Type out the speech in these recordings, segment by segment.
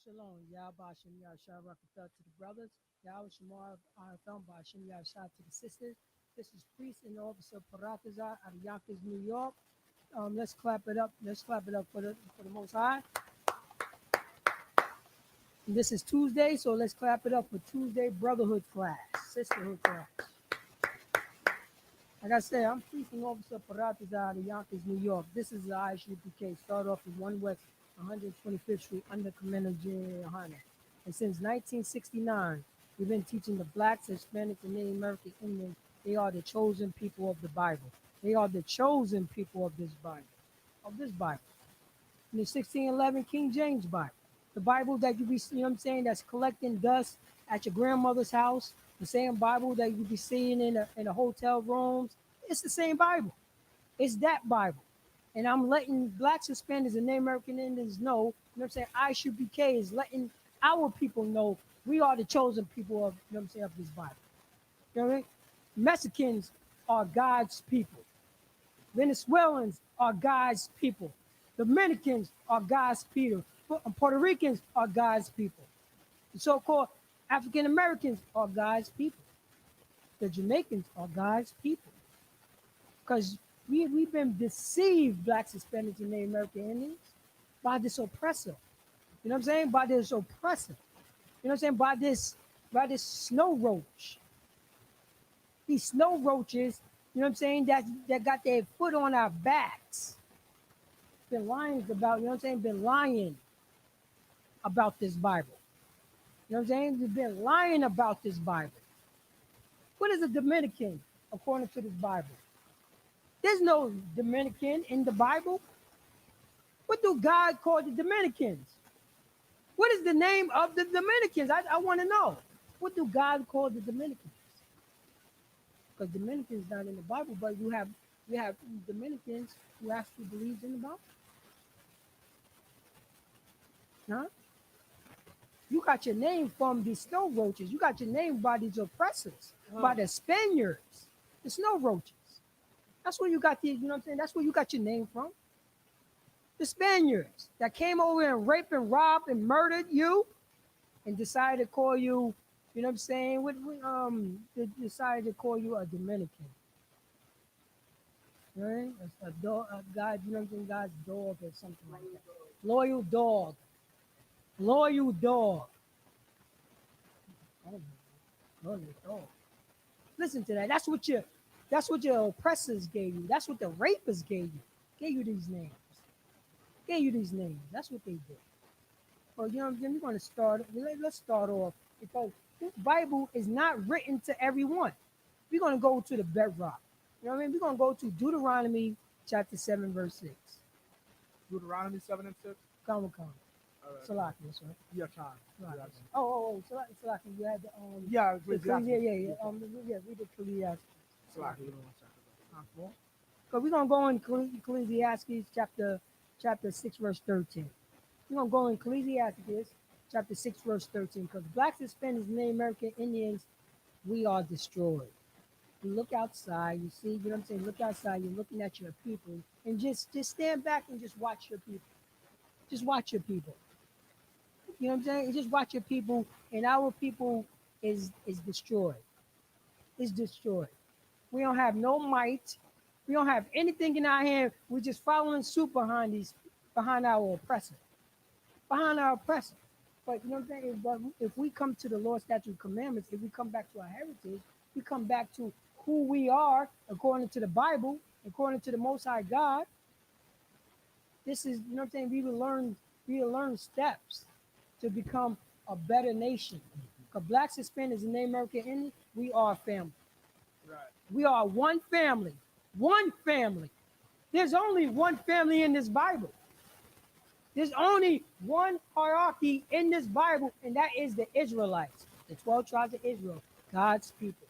Shalom. Yahba Shem Yahshua Rakatah to the brothers. Yahweh Shemar Artham Shem Yahshua to the sisters. This is Priest and Officer Paratazar out of Yonkers, New York. Let's clap it up. Let's clap it up for the Most High. And this is Tuesday, so let's clap it up for Tuesday Brotherhood class, Sisterhood class. Like I said, I'm Priest and Officer Paratazar out of Yonkers, New York. This is the Isupk. Start off with 1 West 125th Street under Commander J. Yohana. And since 1969, we've been teaching the blacks, Hispanics, and Native American Indians. They are the chosen people of the Bible. They are the chosen people of this Bible. In the 1611 King James Bible. The Bible that you be, you know what I'm saying, that's collecting dust at your grandmother's house. The same Bible that you be seeing in the hotel rooms. It's the same Bible. It's that Bible. And I'm letting blacks, Hispanics, and Native American Indians know, you know what I'm saying, Isupk is letting our people know we are the chosen people of, you know what I'm saying, of this Bible. You know what I mean? Mexicans are God's people. Venezuelans are God's people. Dominicans are God's people. Puerto Ricans are God's people. The so-called African Americans are God's people. The Jamaicans are God's people. Because we've been deceived, blacks, Hispanics, and Native American Indians, by this oppressor. You know what I'm saying? By this oppressor. You know what I'm saying? By this snow roach. These snow roaches, you know what I'm saying, that got their foot on our backs. Been lying about, you know what I'm saying? Been lying about this Bible. You know what I'm saying? They've been lying about this Bible. What is a Dominican according to this Bible? There's no Dominican in the Bible. What do God call the Dominicans? What is the name of the Dominicans? I want to know. What do God call the Dominicans? Because Dominicans not in the Bible, but you have Dominicans who actually believe in the Bible. Huh? You got your name from the snow roaches. You got your name by these oppressors, by the Spaniards, the snow roaches. That's where you got the, you know what I'm saying? That's where you got your name from. The Spaniards that came over and raped and robbed and murdered you and decided to call you, you know what I'm saying? They decided to call you a Dominican. Right? A dog, a God, you know what I'm saying? God's dog or something like that. Loyal dog. Loyal dog. Oh, loyal dog. Listen to that. That's what your oppressors gave you. That's what the rapists gave you. Gave you these names. Gave you these names. That's what they did. Well, you know what I'm saying? We're going to start. Let's start off because this Bible is not written to everyone. We're going to go to the bedrock. You know what I mean? We're going to go to Deuteronomy chapter 7, verse 6. Deuteronomy 7 and 6? Come. All right. Salaki, that's right. Yeah, time. Salaki, you had the Yeah, read the Ecclesiastes. Salaki. Because we're gonna go in Ecclesiastes chapter 6, verse 13. We're gonna go in Ecclesiastes chapter 6, verse 13, because blacks, Hispanics, Native American Indians, we are destroyed. You look outside, you see, you know what I'm saying? Look outside, you're looking at your people, and just stand back and just watch your people. Just watch your people. You know what I'm saying? Just watch your people, and our people is destroyed. It's destroyed. We don't have no might. We don't have anything in our hand. We're just following suit behind our oppressor. Behind our oppressor. But you know what I'm saying? If we come to the Lord, statute, commandments, if we come back to our heritage, we come back to who we are according to the Bible, according to the Most High God. This is, you know what I'm saying? We will learn steps to become a better nation. Because blacks, Hispanics, and Native American Indians, we are family. Right. We are one family. One family. There's only one family in this Bible. There's only one hierarchy in this Bible, and that is the Israelites, the 12 tribes of Israel, God's people.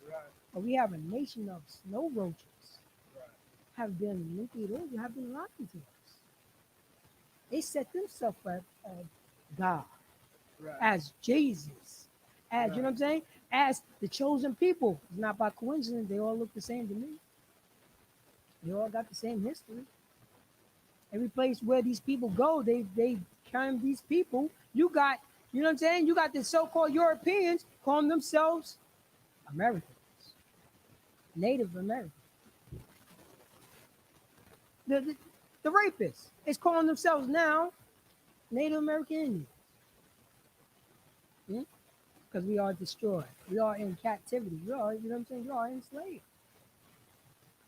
Right. But we have a nation of snow roaches. Right. Have been lying to us. They set themselves as God, Right. as Jesus, as you know what I'm saying, as the chosen people. It's not by coincidence. They all look the same to me. They all got the same history. Every place where these people go, they term these people. You got, you know what I'm saying? You got the so-called Europeans calling themselves Americans, Native Americans. The, the rapists is calling themselves now Native American Indians. Because we are destroyed. We are in captivity. We are, you know what I'm saying? We are enslaved.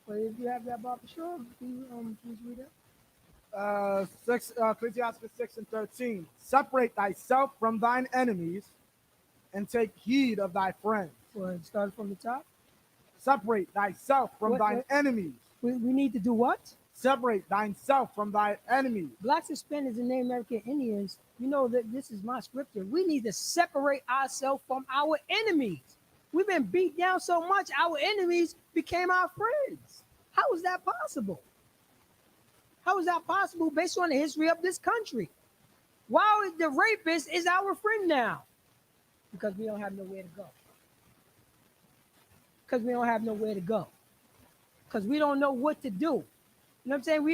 But if you have that Bible, sure, can you please read it? Ecclesiastes 6:13. Separate thyself from thine enemies and take heed of thy friends. Well, start from the top. Separate thyself from What- thine what- enemies. We need to do what? Separate thyself from thy enemies. Blacks, Hispanics, and Native American Indians, you know that this is my scripture. We need to separate ourselves from our enemies. We've been beat down so much, our enemies became our friends. How is that possible? How is that possible based on the history of this country? Why the rapist is our friend now? Because we don't have nowhere to go. Because we don't have nowhere to go. Because we don't know what to do. You know what I'm saying? We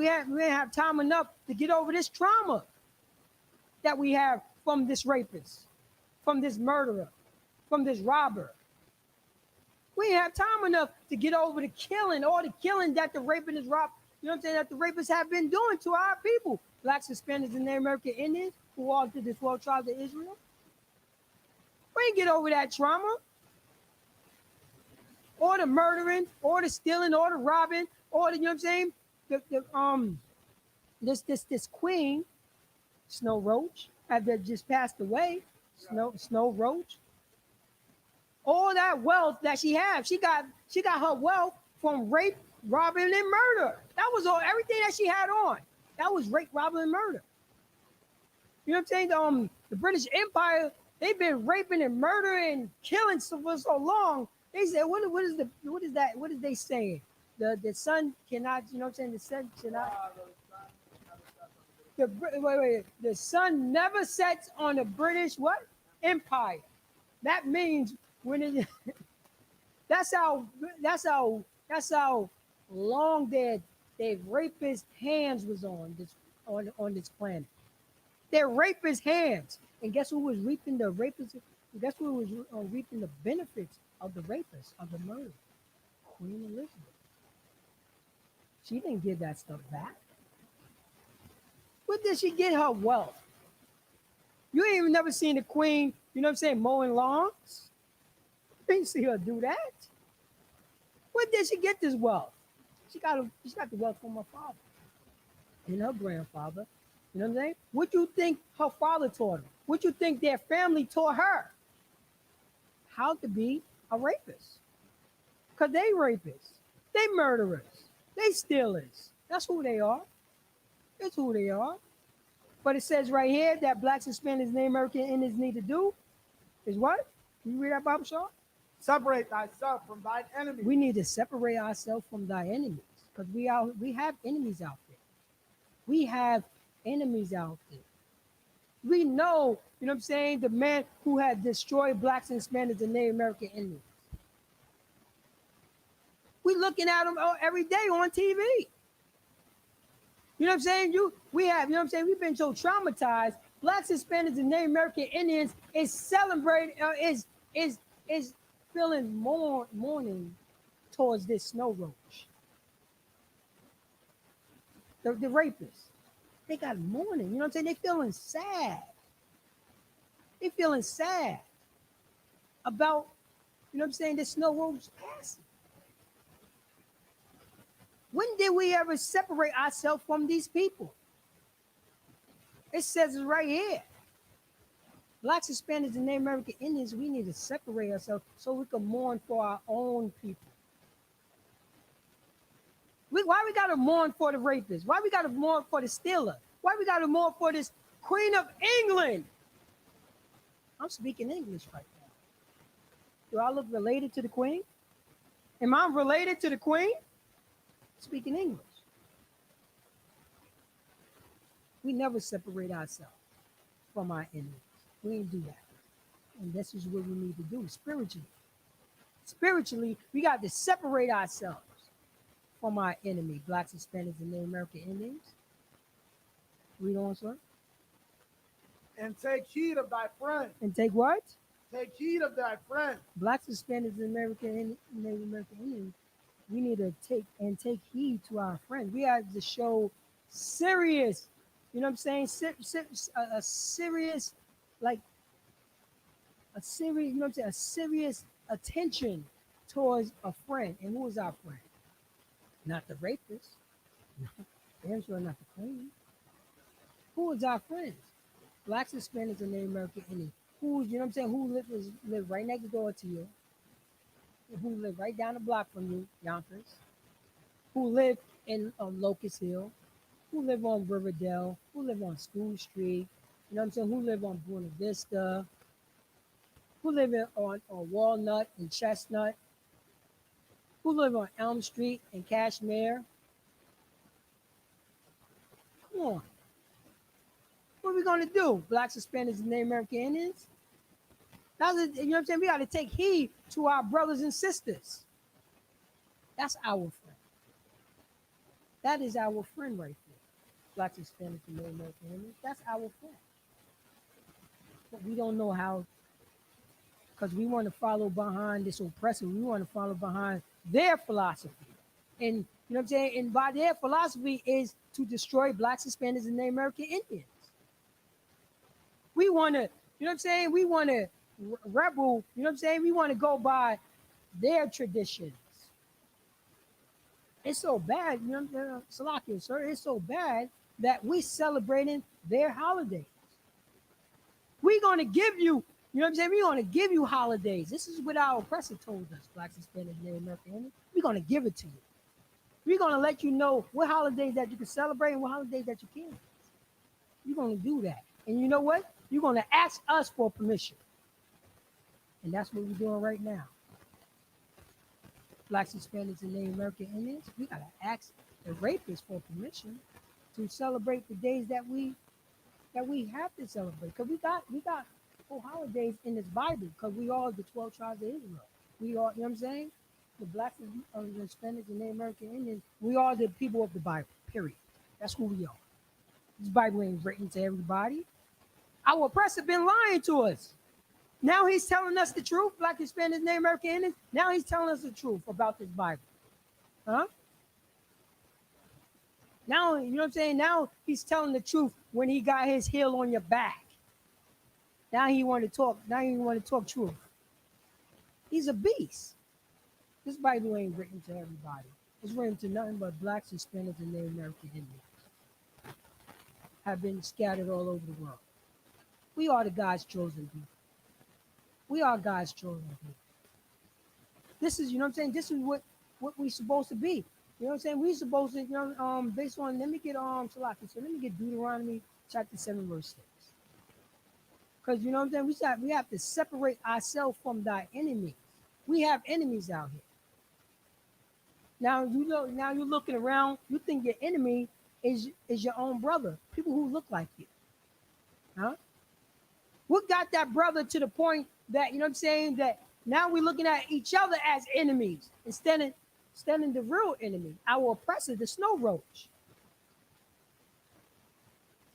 didn't have time enough to get over this trauma that we have from this rapist, from this murderer, from this robber. We didn't have time enough to get over the killing, all the killing that the rapist is rob. You know what I'm saying? That the rapists have been doing to our people, Blacks, Hispanics, and Native American Indians, who all to the 12 tribes of Israel. We didn't get over that trauma, or the murdering, or the stealing, or the robbing, or the, you know what I'm saying? This queen, Snow Roach, that just passed away, Snow Roach. All that wealth that she had, she got her wealth from rape, robbing, and murder. That was all, everything that she had on. That was rape, robbing, and murder. You know what I'm saying? The British Empire, they've been raping and murdering and killing for so long. They said, what is that? What is they saying? The sun cannot, you know what I'm saying? The sun cannot. The sun never sets on the British what? Empire. That means when it that's how long their rapist hands was on this planet. Their rapist hands. And guess who was reaping the rapist? Guess who was reaping the benefits of the rapist, of the murder? Queen Elizabeth. She didn't give that stuff back. Where did she get her wealth? You ain't even never seen the queen, you know what I'm saying, mowing lawns. You ain't see her do that. Where did she get this wealth? She got the wealth from her father and her grandfather. You know what I'm saying? What you think her father taught her? What you think their family taught her? How to be a rapist. Because they rapists. They murderers. They stealers. That's who they are. That's who they are. But it says right here that Blacks, Hispanics, Native American Indians need to do is what? You read that, Bible Shaw? Separate thyself from thine enemies. We need to separate ourselves from thy enemies. Because we have enemies out there. We have enemies out there. We know, you know what I'm saying, the man who had destroyed Blacks and Hispanics and Native American Indians. We looking at them every day on TV. You know what I'm saying? We have, you know what I'm saying? We've been so traumatized. Blacks, Hispanics, and Native American Indians is celebrating, is feeling mourning towards this Snow Roach. The rapists. They got mourning. You know what I'm saying? They feeling sad. They feeling sad about, you know what I'm saying, the Snow Roach passing. When did we ever separate ourselves from these people? It says it right here. Blacks, Hispanics, and Native American Indians, we need to separate ourselves so we can mourn for our own people. Why we got to mourn for the rapist? Why we got to mourn for the stealer? Why we got to mourn for this Queen of England? I'm speaking English right now. Do I look related to the Queen? Am I related to the Queen? Speaking English. We never separate ourselves from our enemies. We ain't do that. And this is what we need to do spiritually. Spiritually, we got to separate ourselves from our enemy, Blacks, Hispanics, and Native American Indians. Read on, sir. And take heed of thy friend. And take what? Take heed of thy friend. Blacks, Hispanics, and Native American Indians, we need to take heed to our friends. We have to show serious, you know what I'm saying? A serious, like a serious, you know what I'm saying? A serious attention towards a friend. And who is our friend? Not the rapist. Damn sure not the queen. Who is our friends? Blacks, Hispanics, and Native American Indians. Who, you know what I'm saying? Who live right next door to you? Who live right down the block from you, Yonkers? Who live in Locust Hill? Who live on Riverdale? Who live on School Street? You know what I'm saying? Who live on Buena Vista? Who live on Walnut and Chestnut? Who live on Elm Street and Cashmere? Come on. What are we going to do? Blacks, Hispanics, and Native American Indians? You know what I'm saying? We got to take heed to our brothers and sisters. That's our friend. That is our friend right there. Blacks, Hispanics, and Native American Indians. That's our friend. But we don't know how, because we want to follow behind this oppressor. We want to follow behind their philosophy. And you know what I'm saying? And by their philosophy is to destroy Blacks, Hispanics, and Native American Indians. We want to, you know what I'm saying? We want to rebel, you know what I'm saying? We want to go by their traditions. It's so bad, you know, Salakia, sir, it's so bad that we celebrating their holidays. We're going to give you, you know what I'm saying? We're going to give you holidays. This is what our oppressor told us, Blacks, Hispanics, Native American Indians. We're going to give it to you. We're going to let you know what holidays that you can celebrate and what holidays that you can't. You're going to do that. And you know what? You're going to ask us for permission. And that's what we're doing right now. Blacks, Hispanics, and Native American Indians, we got to ask the rapists for permission to celebrate the days that we have to celebrate. Because we got whole holidays in this Bible, because we are the 12 tribes of Israel. We are, you know what I'm saying? The Blacks, the Hispanics, and Native American Indians, we are the people of the Bible, period. That's who we are. This Bible ain't written to everybody. Our oppressor been lying to us. Now he's telling us the truth, Black, Hispanic, Native American Indians. Now he's telling us the truth about this Bible. Huh? Now, you know what I'm saying? Now he's telling the truth when he got his heel on your back. Now he want to talk. Now he want to talk truth. He's a beast. This Bible ain't written to everybody. It's written to nothing but Blacks, Hispanics, and Native American Indians. Have been scattered all over the world. We are the God's chosen people. We are God's chosen people. This is, you know what I'm saying? This is what we're supposed to be. You know what I'm saying? We're supposed to, you know, based on, let me get Salaki. So let me get Deuteronomy chapter 7, verse 6. Because you know what I'm saying? We have to separate ourselves from thy enemies. We have enemies out here. Now you're looking around, you think your enemy is your own brother, people who look like you. Huh? What got that brother to the point that, you know what I'm saying, that now we're looking at each other as enemies instead of the real enemy, our oppressor, the snow roach.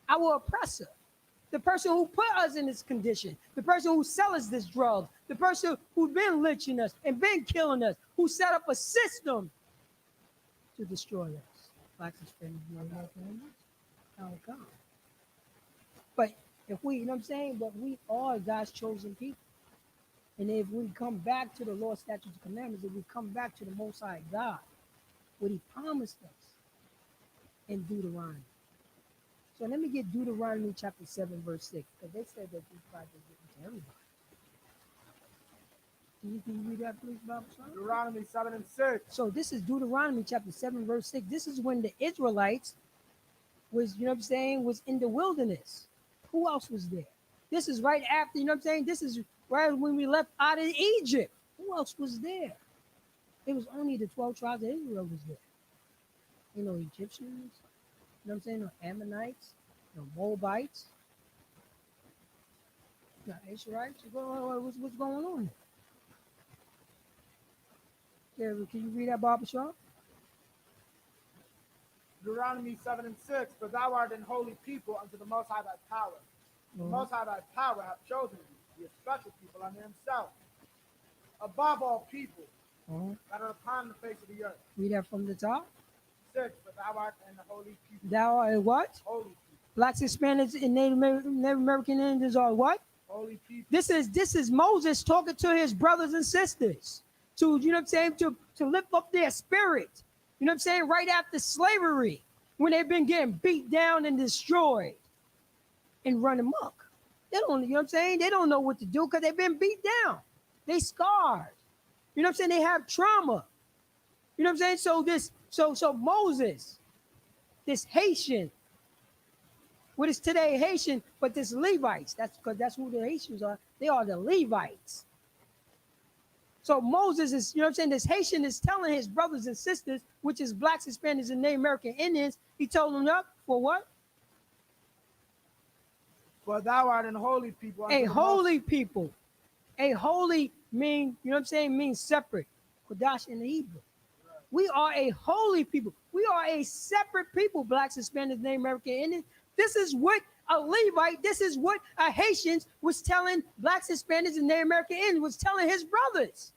Our oppressor, the person who put us in this condition, the person who sells us this drug, the person who's been lynching us and been killing us, who set up a system to destroy us. Blacks, Hispanics, how it comes. But if we, you know what I'm saying, but we are God's chosen people. And if we come back to the law, statutes, and commandments, if we come back to the Most High God, what he promised us in Deuteronomy. So let me get Deuteronomy chapter 7, verse 6, because they said that this Bible is written to everybody. Can you read that, please, Bible? Deuteronomy 7 and 6. So this is Deuteronomy chapter 7, verse 6. This is when the Israelites was, you know what I'm saying, was in the wilderness. Who else was there? This is right after, you know what I'm saying? This is right when we left out of Egypt. Who else was there? It was only the 12 tribes of Israel was there. You know, Egyptians, you know what I'm saying? No Ammonites, no Moabites, no Israelites. What's going on there? Yeah, can you read that, Barbara Shaw? Deuteronomy 7 and 6, for thou art an holy people unto the Most High thy power. The Most High thy power hath chosen thee to be a special people unto himself, above all people that are upon the face of the earth. Read that from the top. 6, for thou art an holy people. Thou art a what? Holy people. Blacks, Hispanics, and Native American Indians are what? Holy people. This is Moses talking to his brothers and sisters to, you know what I'm saying, to lift up their spirit. You know what I'm saying? Right after slavery, when they've been getting beat down and destroyed and run amok. They don't, you know what I'm saying? They don't know what to do because they've been beat down. They scarred. You know what I'm saying? They have trauma. You know what I'm saying? So Moses, this Haitian, what is today Haitian, but this Levites, that's because that's who the Haitians are. They are the Levites. So Moses is, you know what I'm saying, this Haitian is telling his brothers and sisters, which is blacks, Hispanics, and Native American Indians, he told them up for what? For thou art an holy people. A holy people. A holy mean, you know what I'm saying, means separate. Kodash in the Hebrew. We are a holy people. We are a separate people, blacks, Hispanics, Native American Indians. This is what a Levite, this is what a Haitian was telling blacks, Hispanics, and Native American Indians, was telling his brothers.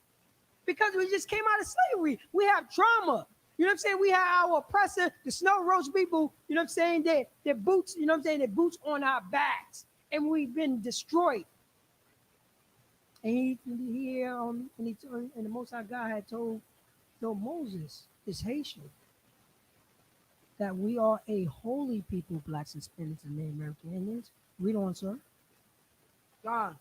Because we just came out of slavery. We have trauma. You know what I'm saying? We have our oppressor, the snow roast people, you know what I'm saying? Their boots, you know what I'm saying? Their boots on our backs. And we've been destroyed. And and the Most High God had told Moses, this Haitian, that we are a holy people, blacks, Hispanics, and Native American Indians. Read on, sir. John,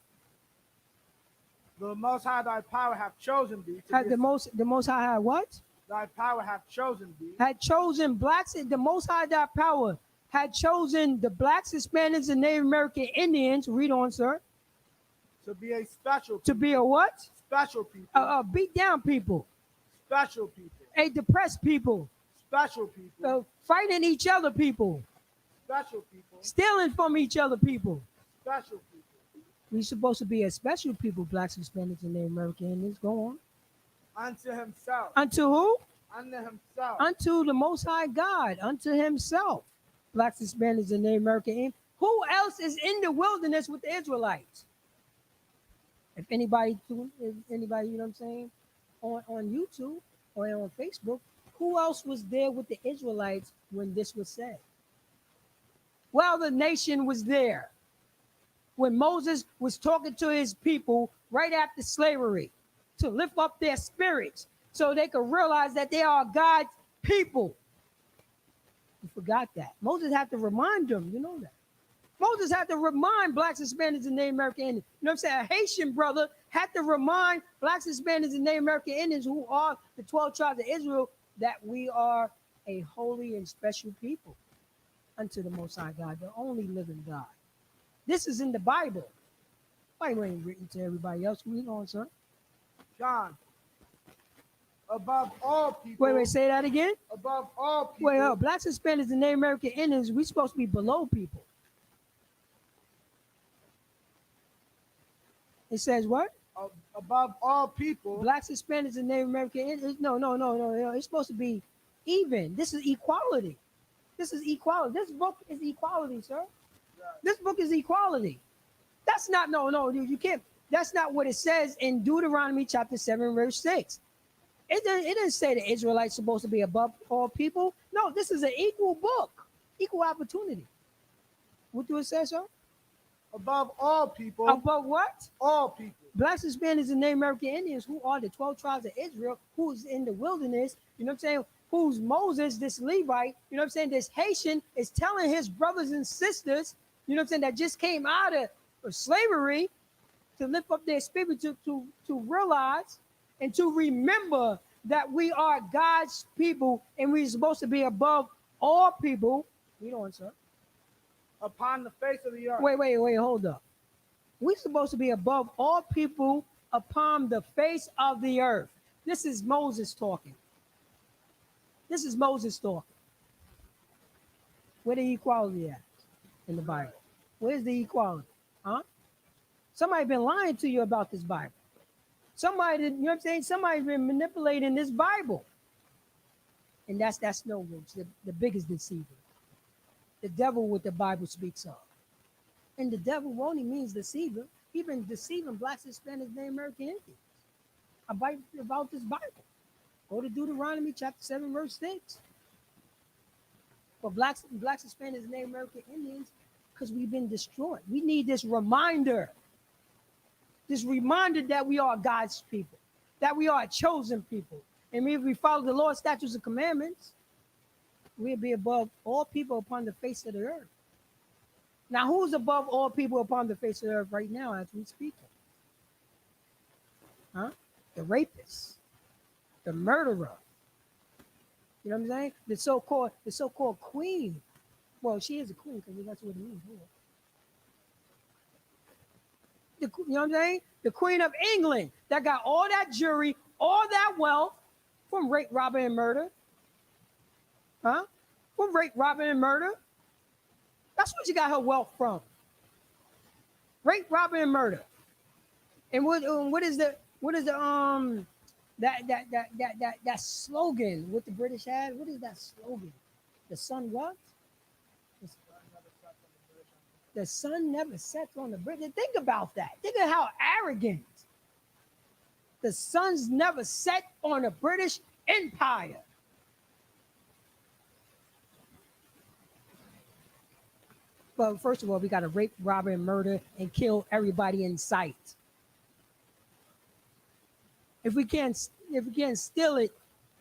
the Most High thy power hath chosen thee. The Most High had what? Thy power hath chosen thee. Had chosen blacks. The Most High thy power had chosen the blacks, Hispanics, and Native American Indians. Read on, sir. To be a special people. To be a what? Special people. Beat down people. Special people. A depressed people. Special people. Fighting each other people. Special people. Stealing from each other people. Special people. We're supposed to be a special people, blacks, Hispanics, and Native American Indians. Go on. Unto himself. Unto who? Unto himself. Unto the Most High God. Unto himself. Blacks, Hispanics, and Native American Indians. Who else is in the wilderness with the Israelites? If anybody, you know what I'm saying, on YouTube or on Facebook, who else was there with the Israelites when this was said? Well, the nation was there. When Moses was talking to his people right after slavery to lift up their spirits so they could realize that they are God's people. You forgot that. Moses had to remind them, you know that. Moses had to remind blacks, Hispanics, and Native American Indians. You know what I'm saying? A Haitian brother had to remind blacks, Hispanics, and Native American Indians, who are the 12 tribes of Israel, that we are a holy and special people unto the Most High God, the only living God. This is in the Bible. Bible ain't written to everybody else. Read on, sir. John, above all people. Wait, say that again. Above all people. Wait, blacks, Hispanics, and Native American Indians, we're supposed to be below people. It says what? Above all people. Blacks, Hispanics, and Native American Indians. No. It's supposed to be even. This is equality. This is equality. This book is equality, sir. Yes. This book is equality. That's not, you can't. That's not what it says in Deuteronomy chapter 7, verse 6. It didn't say the Israelites supposed to be above all people. No, this is an equal book, equal opportunity. What do it say, sir? Above all people. Above what? All people. Blacks, Hispanics, and Native American Indians, who are the 12 tribes of Israel, who's in the wilderness, you know what I'm saying? Who's Moses, this Levite, you know what I'm saying? This Haitian is telling his brothers and sisters, you know what I'm saying, that just came out of slavery to lift up their spirit, to realize and to remember that we are God's people and we're supposed to be above all people. Read on, sir. Upon the face of the earth. Wait, hold up. We're supposed to be above all people upon the face of the earth. This is Moses talking. This is Moses talking. Where the equality at in the Bible? Where's the equality? Huh? Somebody been lying to you about this Bible. Somebody, you know what I'm saying? Somebody's been manipulating this Bible. And that's no roots, the biggest deceiver. The devil, what the Bible speaks of. And the devil only means deceiver. He been deceiving blacks, Hispanics, Native American Indians about this Bible. Go to Deuteronomy chapter 7, verse 6. For blacks, Hispanics, and Native American Indians, because we've been destroyed. We need this reminder that we are God's people, that we are a chosen people. And if we follow the Lord's statutes and commandments, we'll be above all people upon the face of the earth. Now, who's above all people upon the face of the earth right now as we speak? Huh? The rapist, the murderer. You know what I'm saying? The so-called queen. Well, she is a queen because that's what it means. You know what I'm saying? The Queen of England that got all that jewelry, all that wealth from rape, robbery, and murder. Huh? From rape, robbery, and murder. That's what she got her wealth from. Rape, robbery, and murder. And what is the that slogan what the British had? What is that slogan? The sun what? The sun never sets on the British. Think about that. Think of how arrogant. The sun's never set on the British Empire. But first of all, we got to rape, rob, and murder and kill everybody in sight. If we can't steal it,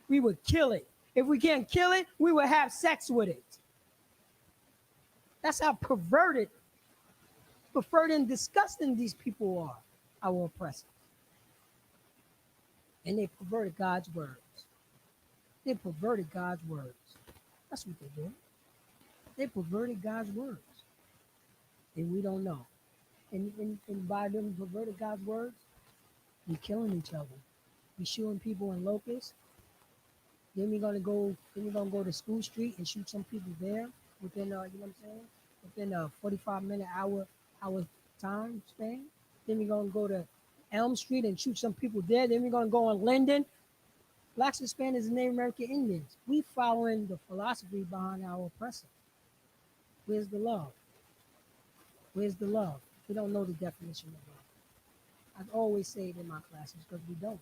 we would kill it. If we can't kill it, we would have sex with it. That's how perverted and disgusting these people are, our oppressors. And they perverted God's words. They perverted God's words. That's what they did. They perverted God's words. And we don't know. And by them perverted God's words, we're killing each other. We're shooting people in Locust. Then we're gonna go to School Street and shoot some people there within you know what I'm saying? Within a 45-minute hour time span. Then we're gonna go to Elm Street and shoot some people there. Then we're gonna go on Linden. Blacks, Hispanics, and Native American Indians. We following the philosophy behind our oppressor. Where's the love? Where's the love? We don't know the definition of love. I always say it in my classes because we don't.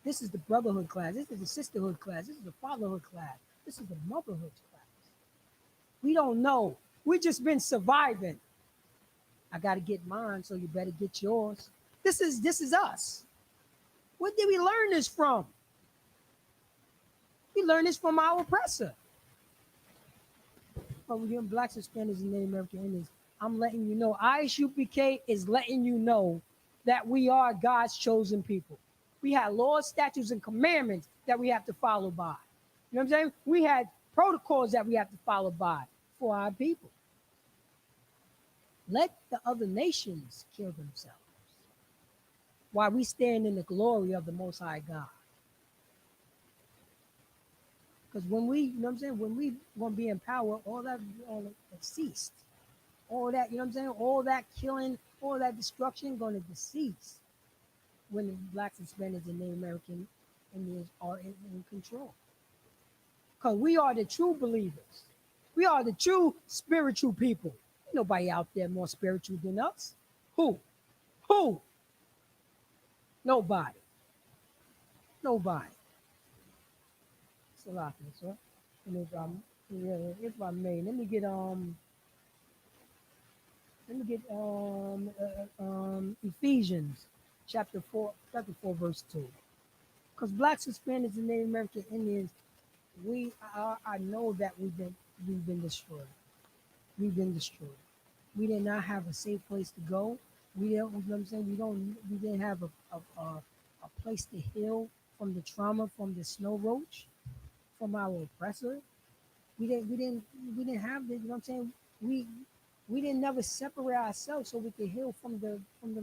This is the brotherhood class. This is the sisterhood class. This is the fatherhood class. This is the motherhood class. We don't know. We just been surviving. I got to get mine, so you better get yours. This is us. Where did we learn this from? We learned this from our oppressor. But we're blacks, Hispanics, and Native American Indians. I'm letting you know. Isupk is letting you know that we are God's chosen people. We had laws, statutes, and commandments that we have to follow by. You know what I'm saying? We had protocols that we have to follow by for our people. Let the other nations kill themselves while we stand in the glory of the Most High God. Because when we, you know what I'm saying, when we want to be in power, all that ceased. All that, you know what I'm saying, all that killing, all that destruction going to cease when the blacks, Hispanics, and Native American Indians are in control. Because we are the true believers. We are the true spiritual people. Ain't nobody out there more spiritual than us. Who? Nobody. It's a lot, sir. If I may, let me get Ephesians chapter 4, verse 2. Because blacks, Hispanics, and Native American Indians, I know that we've been destroyed. We've been destroyed. We did not have a safe place to go. We don't, you know what I'm saying? We didn't have a place to heal from the trauma from the snow roach, from our oppressor. We didn't have this, you know what I'm saying? We didn't never separate ourselves so we could heal from the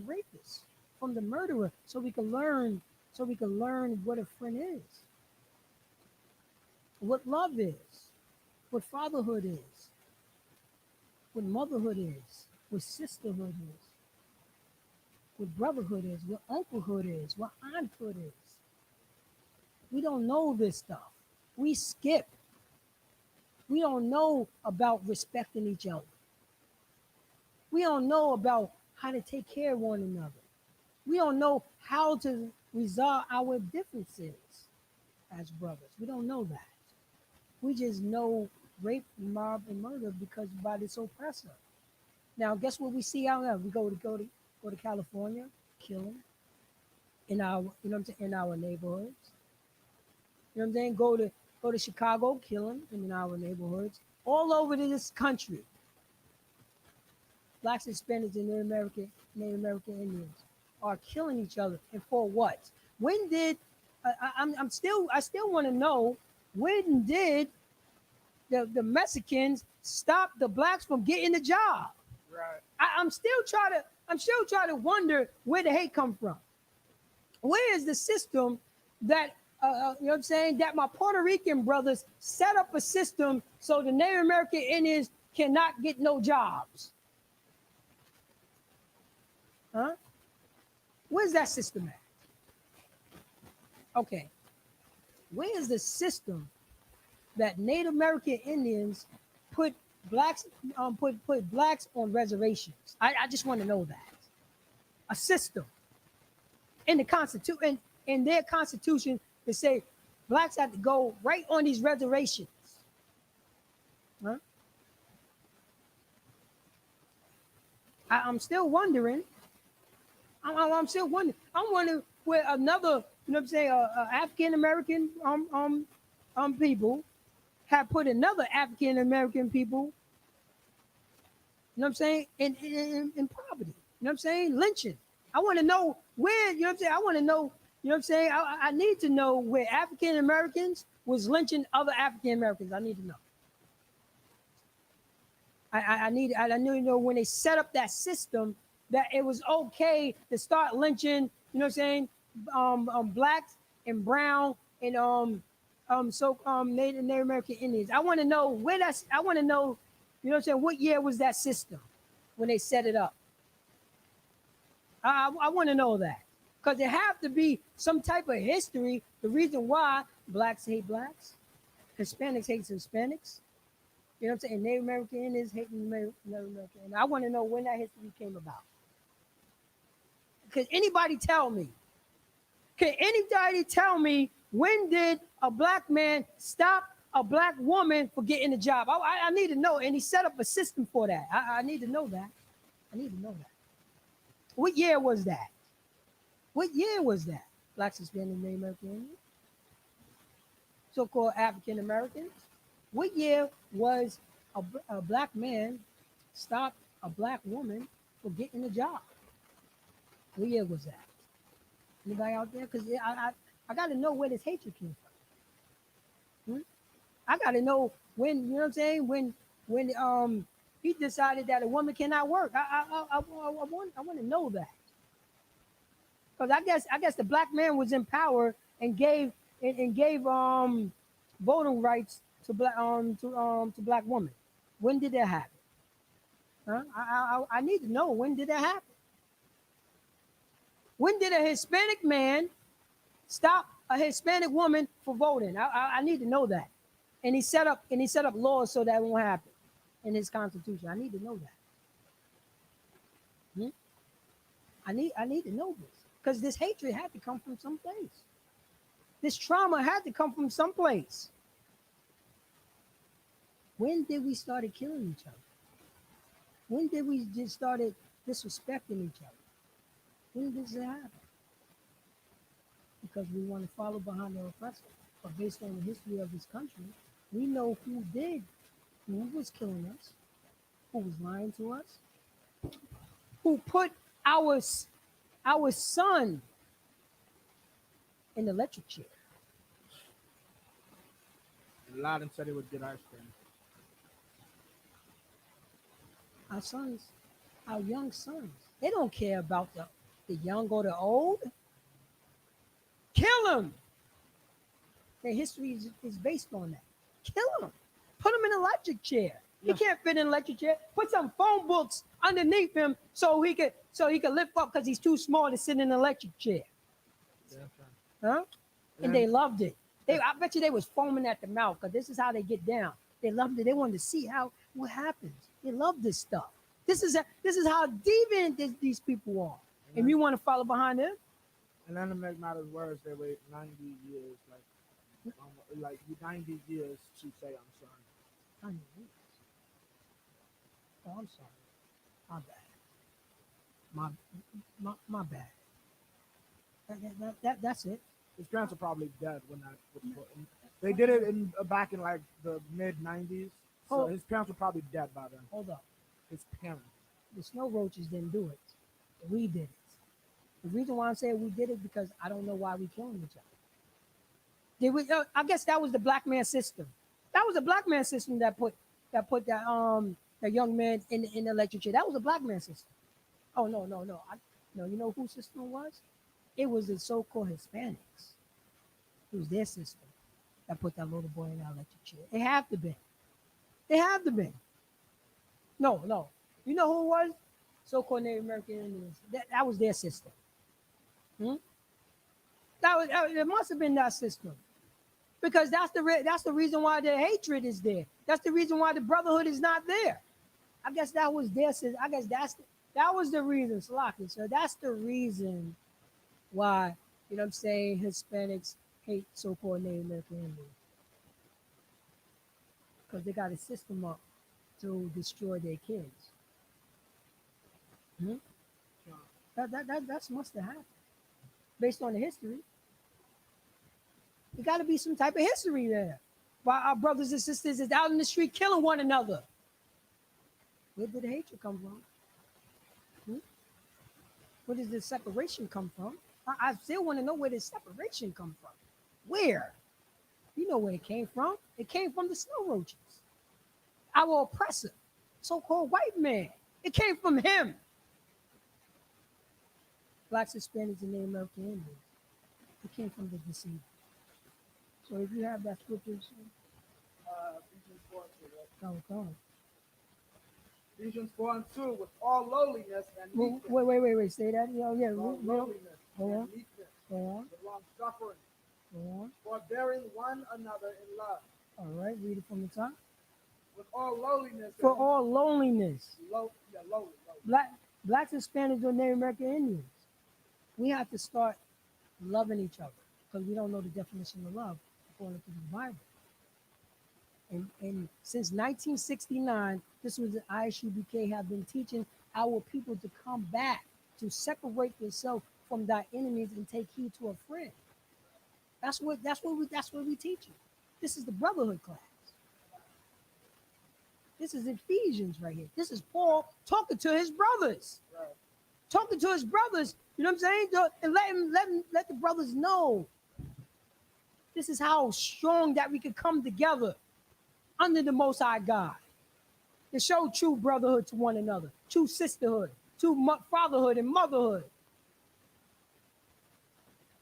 rapist, from the murderer, so we could learn what a friend is, what love is, what fatherhood is, what motherhood is, what sisterhood is, what brotherhood is, what unclehood is, what aunthood is. We don't know this stuff. We skip. We don't know about respecting each other. We don't know about how to take care of one another. We don't know how to resolve our differences as brothers. We don't know that. We just know rape, mob, and murder because by this oppressor. Now, guess what we see out there? We go to California, killing in our, you know what I'm saying, in our neighborhoods. You know what I'm saying? Go to Chicago, killing in our neighborhoods. All over this country, blacks, Hispanics, and Native American Indians are killing each other. And for what? When did I still want to know, when did the Mexicans stop the blacks from getting the job? Right. I'm still trying to wonder where the hate come from. Where is the system that you know what I'm saying, that my Puerto Rican brothers set up a system so the Native American Indians cannot get no jobs? Huh? Where's that system at? Okay. Where is the system that Native American Indians put blacks put blacks on reservations? I just want to know that. A system in the Constitution, in their Constitution, to say blacks have to go right on these reservations. Huh? I'm still wondering. I'm still wondering. I'm wondering where another, you know what I'm saying, African American people have put another African American people, you know what I'm saying, in poverty. You know what I'm saying? Lynching. I want to know where, you know what I'm saying? I want to know, you know what I'm saying? I need to know where African Americans was lynching other African Americans. I need to know. I need to know when they set up that system that it was okay to start lynching, you know what I'm saying, blacks and brown and Native American Indians. I want to know where that's. I want to know, you know what I'm saying, what year was that system when they set it up? I want to know that, because there have to be some type of history. The reason why blacks hate blacks, Hispanics hate Hispanics. You know what I'm saying? Native American Indians hating Native American. And I want to know when that history came about. Can anybody tell me? Can anybody tell me when did a black man stop a black woman for getting a job? I need to know. And he set up a system for that. I need to know that. I need to know that. What year was that? What year was that? Blacks, Hispanic, Native American Indians? So-called African Americans? What year was a black man stopped a black woman for getting a job? What year was that? Anybody out there? Because I got to know where this hatred came from. I got to know when, you know what I'm saying, when he decided that a woman cannot work. I want to know that. Because I guess the black man was in power and gave voting rights to black women. When did that happen? Huh? I need to know, when did that happen? When did a Hispanic man stop a Hispanic woman for voting? I need to know that. And he set up laws so that won't happen in his constitution. I need to know that. I need to know this, because this hatred had to come from someplace. This trauma had to come from someplace. When did we started killing each other? When did we just started disrespecting each other? When did this happen? Because we want to follow behind the oppressor. But based on the history of this country, we know who was killing us, who was lying to us, who put our son in the electric chair. Aladdin said he would get ice cream. Our sons, our young sons, they don't care about the young or the old. Kill them. Their history is based on that. Kill them. Put him in an electric chair. He can't fit in an electric chair. Put some phone books underneath him so he could lift up, because he's too small to sit in an electric chair. Yeah, huh? And they loved it. I bet you they was foaming at the mouth because this is how they get down. They loved it. They wanted to see what happens. They love this stuff. This is how deviant these people are. And you want to follow behind them? And then to make matters worse, they wait 90 years, like 90 years to say I'm sorry. 90 years. Oh, I'm sorry. My bad. My bad. That's it. His parents are probably dead when that was put in. They did it back in like the mid 90s. So his parents were probably dead by then. Hold up. His parents. The snow roaches didn't do it. We did it. The reason why I'm saying we did it because I don't know why we killing each other. I guess that was the black man system. That was a black man system that put that young man in the electric chair. That was a black man system. Oh no. No, you know whose system it was? It was the so-called Hispanics. It was their system that put that little boy in that electric chair. It have to be. It have to be. No. You know who it was? So-called Native American Indians. That was their system. It must have been that system. Because that's the reason why the hatred is there. That's the reason why the brotherhood is not there. I guess that was their system. I guess that was the reason, Slaki. So that's the reason why, you know what I'm saying, Hispanics hate so-called Native American Indians. Because they got a system up to destroy their kids. That must have happened. Based on the history. There got to be some type of history there. Why our brothers and sisters is out in the street killing one another. Where did the hatred come from? Where does the separation come from? I still want to know where the separation come from. Where? You know where it came from. It came from the snow roaches. Our oppressor, so-called white man. It came from him. Blacks, Hispanics, and Native American Indians. It came from the deceiver. So if you have that scripture, Ephesians 4 and 2, go on. Ephesians 4 and 2, with all lowliness and meekness. Wait. Say that. Yeah. Lowliness Go on. and meekness. Go on. With long suffering. Go on. Forbearing one another in love. All right. Read it from the top. With all lowliness. For all loneliness. Lowly. Blacks, Hispanics, or Native American Indians. We have to start loving each other because we don't know the definition of love according to the Bible. And since 1969, this was the ISUBK have been teaching our people to come back, to separate yourself from thy enemies and take heed to a friend. That's what we teaching. This is the brotherhood class. This is Ephesians right here. This is Paul talking to his brothers. Right. Talking to his brothers, you know what I'm saying? And let the brothers know. This is how strong that we can come together under the Most High God to show true brotherhood to one another, true sisterhood, true fatherhood and motherhood.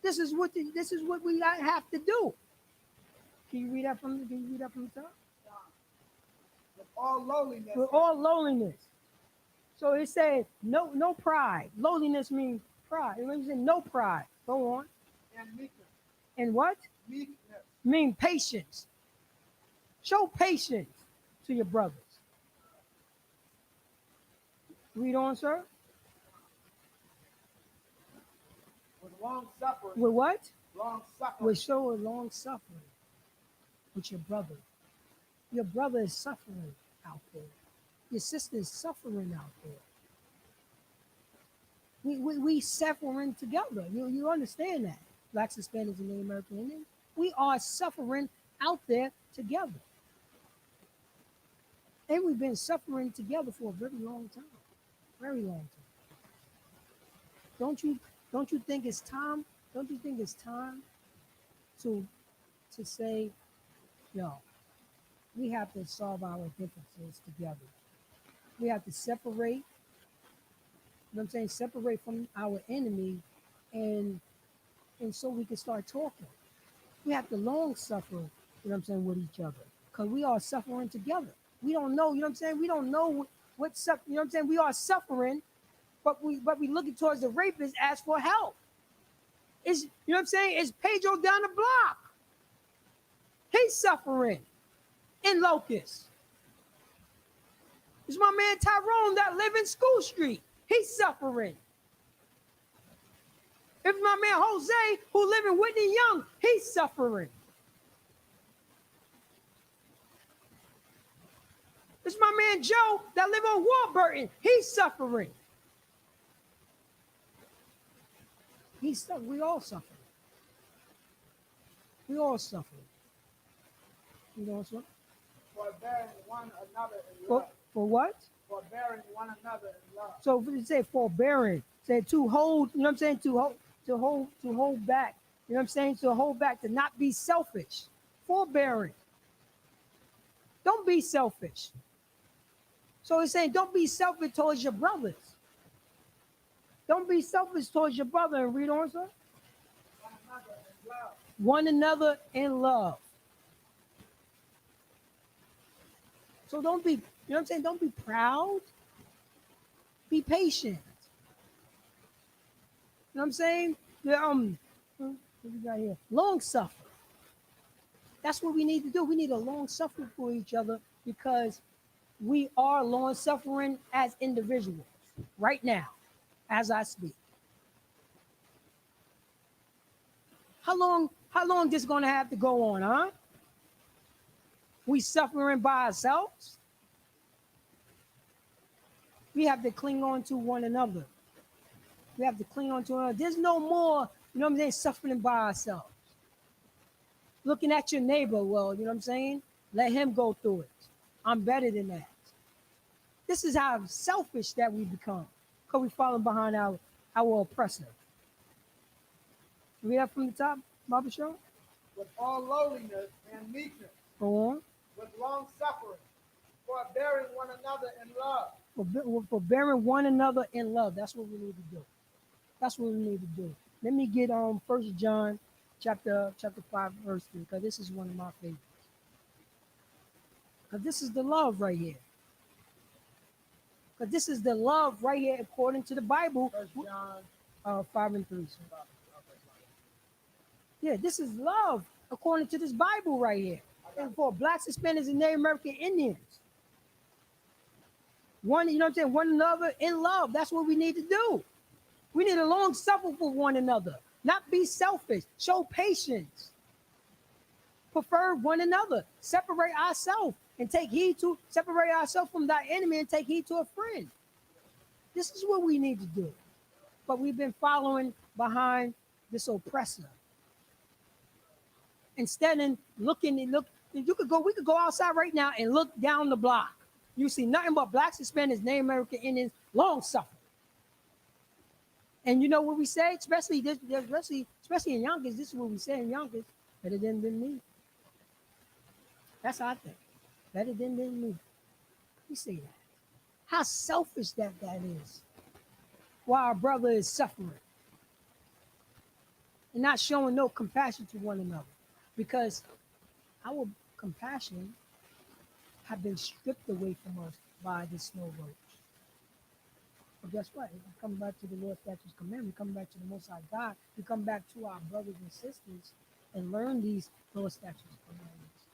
This is what we have to do. Can you read that from the top? With all lowliness. With all lowliness. So it says no pride. Lowliness means pride. It means no pride. Go on. And meekness. And what? Meekness. Mean patience. Show patience to your brothers. Read on, sir. With long suffering. With what? Long suffering. With show a long suffering with your brother. Your brother is suffering out there. Your sister is suffering out there. We suffering together. You understand that? Blacks, Hispanics, and Native American Indians. We are suffering out there together. And we've been suffering together for a very long time. Very long time. Don't you think it's time? Don't you think it's time to say, we have to solve our differences together. We have to separate, separate from our enemy and so we can start talking. We have to long suffer, with each other. Because we are suffering together. We don't know, we don't know what's up, we are suffering, but we looking towards the rapist, ask for help. It's Pedro down the block. He's suffering in Locust. It's my man Tyrone that live in School Street. He's suffering. If my man Jose, who live in Whitney Young, he's suffering. It's my man Joe that live on Warburton. He's suffering. We all suffer. We all suffer. You know what? For bearing one another in love. For what? For bearing one another in love. So if you say forbearing, say to hold, you know what I'm saying? To hold back. You know what I'm saying? To hold back, to not be selfish. Forbearing. Don't be selfish. So he's saying, don't be selfish towards your brothers. Don't be selfish towards your brother. And read on, sir. One another in love. So don't be, you know what I'm saying? Don't be proud. Be patient. You know what I'm saying? What we got here? Long suffering. That's what we need to do. We need a long suffering for each other because we are long suffering as individuals right now, as I speak. How long this gonna have to go on, huh? We suffering by ourselves? We have to cling on to one another. We have to cling on to one another. There's no more, you know what I'm saying, suffering by ourselves. Looking at your neighbor, well, you know what I'm saying? Let him go through it. I'm better than that. This is how selfish that we become because we falling behind our oppressor. Read that from the top, Baba Show. With all lowliness and meekness. Go on. With long suffering. For bearing one another in love. For bearing one another in love. That's what we need to do. That's what we need to do. Let me get on 1 John chapter 5, verse 3, because this is one of my favorites. Because this is the love right here. Because this is the love right here according to the Bible. 1 John 5 and 3. Yeah, this is love according to this Bible right here. And for blacks, Hispanics, and Native American Indians. One, you know what I'm saying? One another in love. That's what we need to do. We need to long suffer for one another. Not be selfish. Show patience. Prefer one another. Separate ourselves and take heed to, separate ourselves from thy enemy and take heed to a friend. This is what we need to do. But we've been following behind this oppressor. Instead of looking, we could go outside right now and look down the block. You see nothing but blacks, Hispanics, Native American Indians, long suffering. And you know what we say, especially in Yonkers, this is what we say in Yonkers, better than me. That's how I think. Better than me. We say that. How selfish that is. While our brother is suffering. And not showing no compassion to one another. Because our compassion have been stripped away from us by the snow roach. But guess what? If we come back to the Lord, statutes, commandments, we come back to the Most High God, we come back to our brothers and sisters and learn these Lord, statutes, commandments.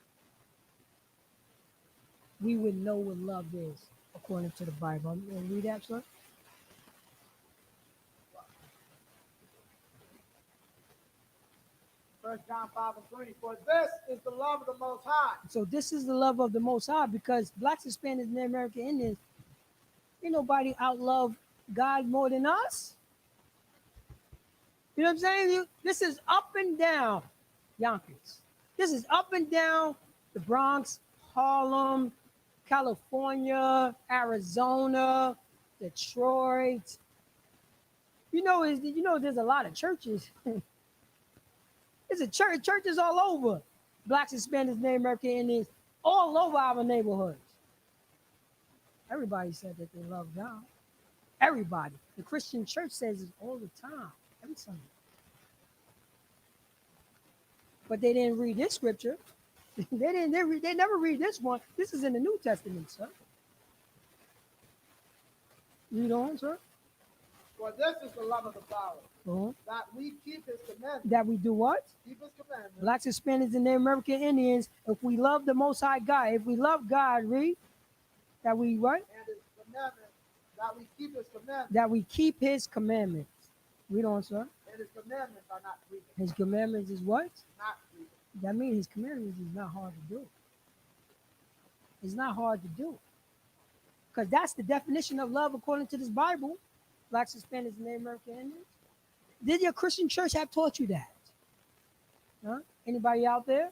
We would know what love is according to the Bible. I'm going to read that, sir. First John 5 and 3. For this is the love of the Most High. So this is the love of the Most High because blacks, Hispanics, and American Indians, ain't nobody outlove God more than us. You know what I'm saying? This is up and down Yonkers. This is up and down the Bronx, Harlem, California, Arizona, Detroit. You know, there's a lot of churches. There's churches all over. Blacks, Hispanics, Native American Indians, all over our neighborhoods. Everybody said that they love God. Everybody. The Christian church says it all the time, every Sunday. But they didn't read this scripture. They never read this one. This is in the New Testament, sir. Read on, sir. For this is the love of the Father, Uh-huh. that we keep his commandments. That we do what? Keep his commandments. Blacks, Hispanics, and Native American Indians, if we love the Most High God, if we love God, read, that we what? And his commandments, that we keep his commandments. That we keep his commandments. Read on, sir. And his commandments are not grievous. His commandments is what? Not grievous. That means his commandments is not hard to do. It's not hard to do. Because that's the definition of love according to this Bible. Blacks, Hispanics, and Native American Indians. Did your Christian church have taught you that? Huh? Anybody out there?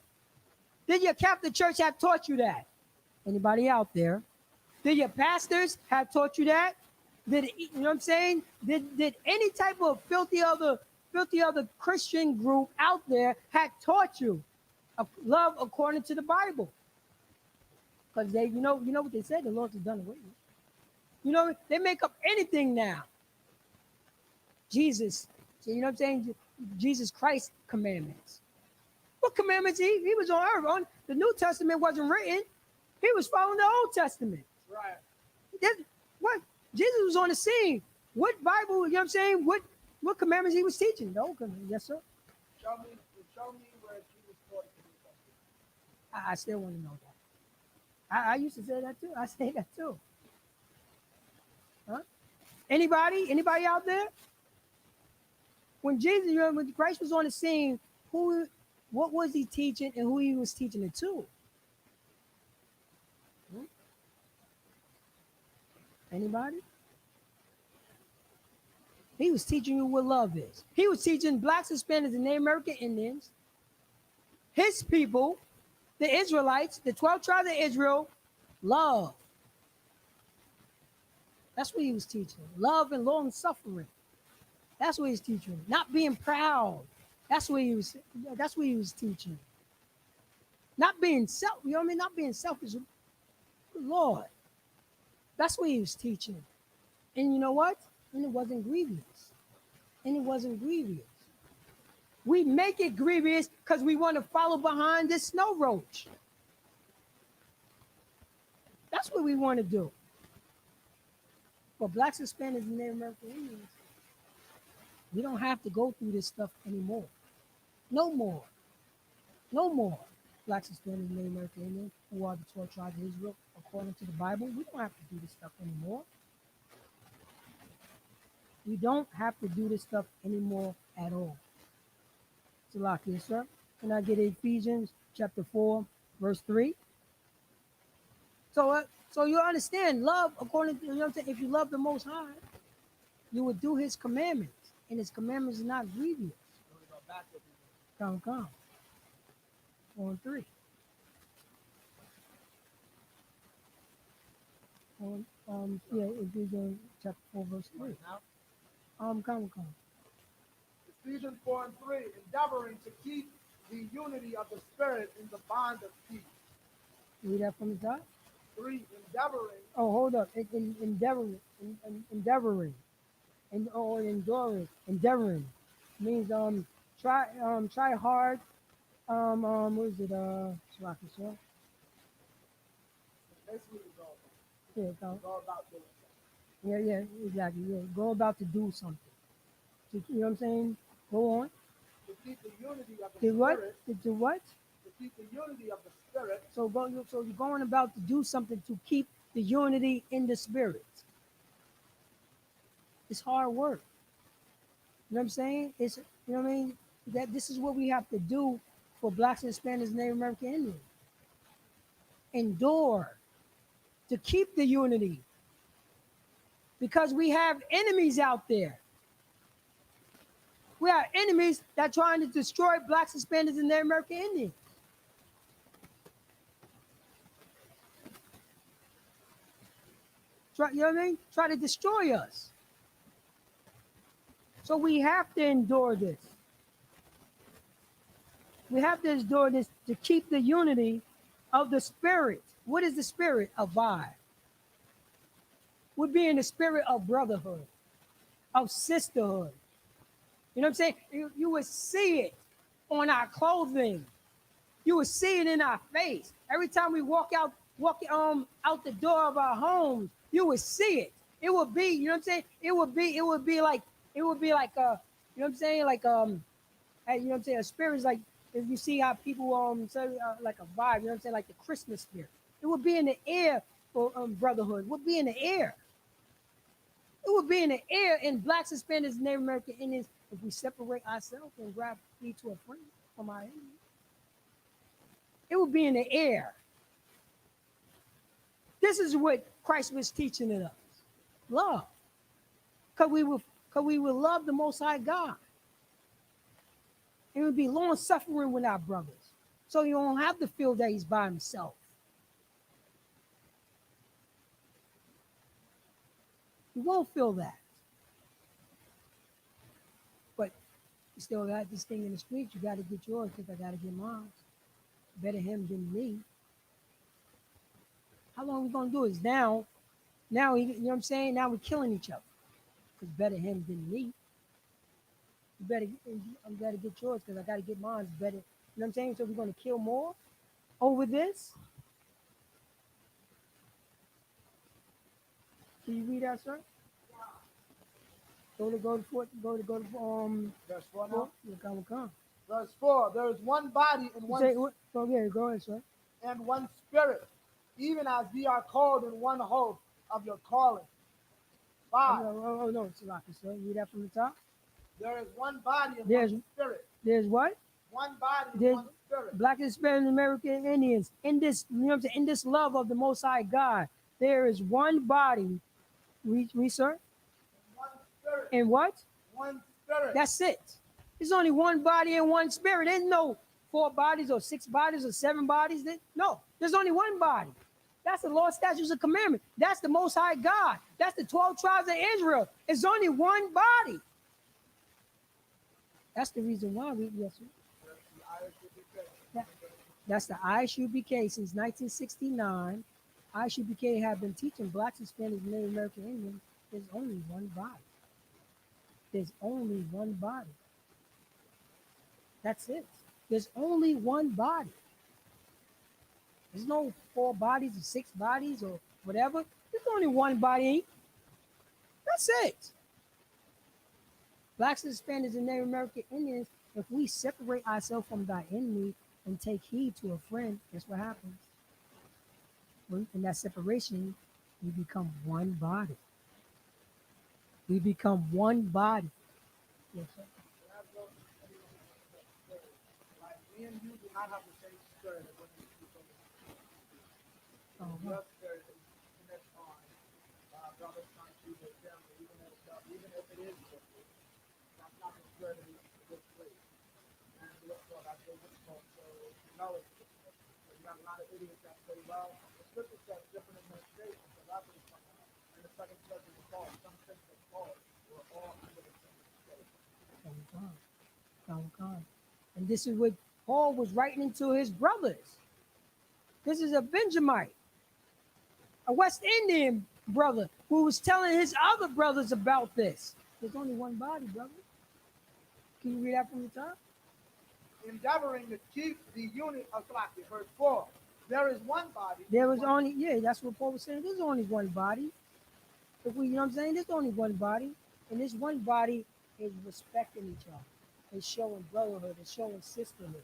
Did your Catholic church have taught you that? Anybody out there? Did your pastors have taught you that? Did you know what I'm saying? Did any type of filthy other Christian group out there had taught you of love according to the Bible? Because they, you know what they said, the Lord has done away with. You know, they make up anything now. Jesus, you know what I'm saying? Jesus Christ commandments. What commandments he was on earth on? The New Testament wasn't written. He was following the Old Testament. Right. What? Jesus was on the scene. What Bible, you know what I'm saying? What commandments he was teaching? The Old Commandments. Yes, sir. Show me where Jesus taught to do something. I still want to know that. I used to say that too. I say that too. Huh? Anybody out there? When Jesus, you know, when Christ was on the scene, what was he teaching and who he was teaching it to? Anybody? He was teaching you what love is. He was teaching blacks, Hispanics, and Native American Indians, his people, the Israelites, the 12 tribes of Israel, love. That's what he was teaching. Love and long suffering. That's what he's teaching. Not being proud. That's what he was teaching. Not being not being selfish. Lord. That's what he was teaching. And you know what? And it wasn't grievous. We make it grievous because we want to follow behind this snow roach. That's what we want to do. For blacks, Hispanics, and Native American Indians, we don't have to go through this stuff anymore. No more. Blacks, Hispanics, and Native American Indians, who are the 12 tribes of Israel, according to the Bible, we don't have to do this stuff anymore. We don't have to do this stuff anymore at all. Salakia, sir. Can I get Ephesians chapter 4, verse 3? So you understand, love, according to, you know what I'm saying, if you love the Most High, you would do his commandments. And his commandments are not grievous. Come. On 3. Ephesians chapter 4, verse 3. Come. Ephesians 4 and 3, endeavoring to keep the unity of the Spirit in the bond of peace. Read that from the top. 3, endeavoring. Oh, hold up. Endeavoring. Endeavoring means try hard. What is it? Slocky, sir. Basically, go about doing something. Yeah, exactly. Yeah, go about to do something. You know what I'm saying? Go on. To keep the unity of the To what? Spirit. To what? To keep the unity of the Spirit. So you're going about to do something to keep the unity in the Spirit. It's hard work. You know what I'm saying? It's, you know what I mean? That this is what we have to do for blacks, Hispanics, and Native American Indians. Endure to keep the unity. Because we have enemies out there. We have enemies that are trying to destroy blacks, Hispanics, and Native American Indians. You know what I mean? Try to destroy us. So we have to endure this. We have to endure this to keep the unity of the Spirit. What is the Spirit? Abide. We're being the spirit of brotherhood, of sisterhood. You know what I'm saying? You would see it on our clothing. You would see it in our face. Every time we walk out the door of our homes, you would see it. It would be, you know what I'm saying? It would be like you know what I'm saying? Like you know what I'm saying? A spirit is like if you see how people say like a vibe, you know what I'm saying? Like the Christmas spirit. It would be in the air for brotherhood. It would be in the air. It would be in the air in blacks, Hispanics, Native American Indians if we separate ourselves and grab feet to a friend from our enemy. It would be in the air. This is what Christ was teaching in us. Love. Because we will love the Most High God. It would be long suffering with our brothers. So you don't have to feel that he's by himself. You won't feel that. But you still got this thing in the streets. You got to get yours because I got to get mine. Better him than me. How long are we going to do this? Now, you know what I'm saying? Now we're killing each other. Because better him than me. I'm better get yours because I got to get mine. Better. You know what I'm saying? So we're going to kill more over this? Can you read that, sir? Verse 4 now. Come. Verse 4. There is one body and Go ahead, sir. and one spirit, even as ye are called in one hope of your calling. 5. No, it's Rocky, sir. Read that from the top. There is one body and There's- one spirit. There's what? One body and There's one spirit. Black and Hispanic American Indians in this, you know what I'm saying, in this love of the Most High God. There is one body. Read, sir. One spirit. And what? One spirit. That's it. There's only one body and one spirit. There's no 4 bodies or 6 bodies or 7 bodies. No, there's only one body. That's the law, statutes, and commandment. That's the Most High God. That's the 12 tribes of Israel. It's only one body. That's the reason why yes, sir. That's the ISUBK since 1969. ISUBK have been teaching blacks, Hispanics, Native American Indians. There's only one body. There's only one body. That's it. There's only one body. There's no 4 bodies or 6 bodies or whatever. There's only one body. That's it. Blacks, Hispanics, and Native American Indians, if we separate ourselves from thy enemy and take heed to a friend, guess what happens? In that separation, we become one body. We become one body. Yes, sir. Like me and you do not have the same spirit as when you speak of your spirit is connected on brothers trying to their family, even if it is different. That's not the spirit of this place. And look for that's so difficult. So you know it's difficult. So you got a lot of idiots that say, well, the scripture says different administration, so that's what it's talking about. And the second church is called, some things are called, we're all under the same spirit. And this is what Paul was writing to his brothers. This is a Benjamite, a West Indian brother who was telling his other brothers about this. There's only one body, brother. Can you read that from the top? Endeavoring to keep the unit of Slacky. Verse 4. There is one body. That's what Paul was saying. There's only one body. If we, you know what I'm saying? There's only one body. And this one body is respecting each other. It's showing brotherhood. It's showing sisterhood.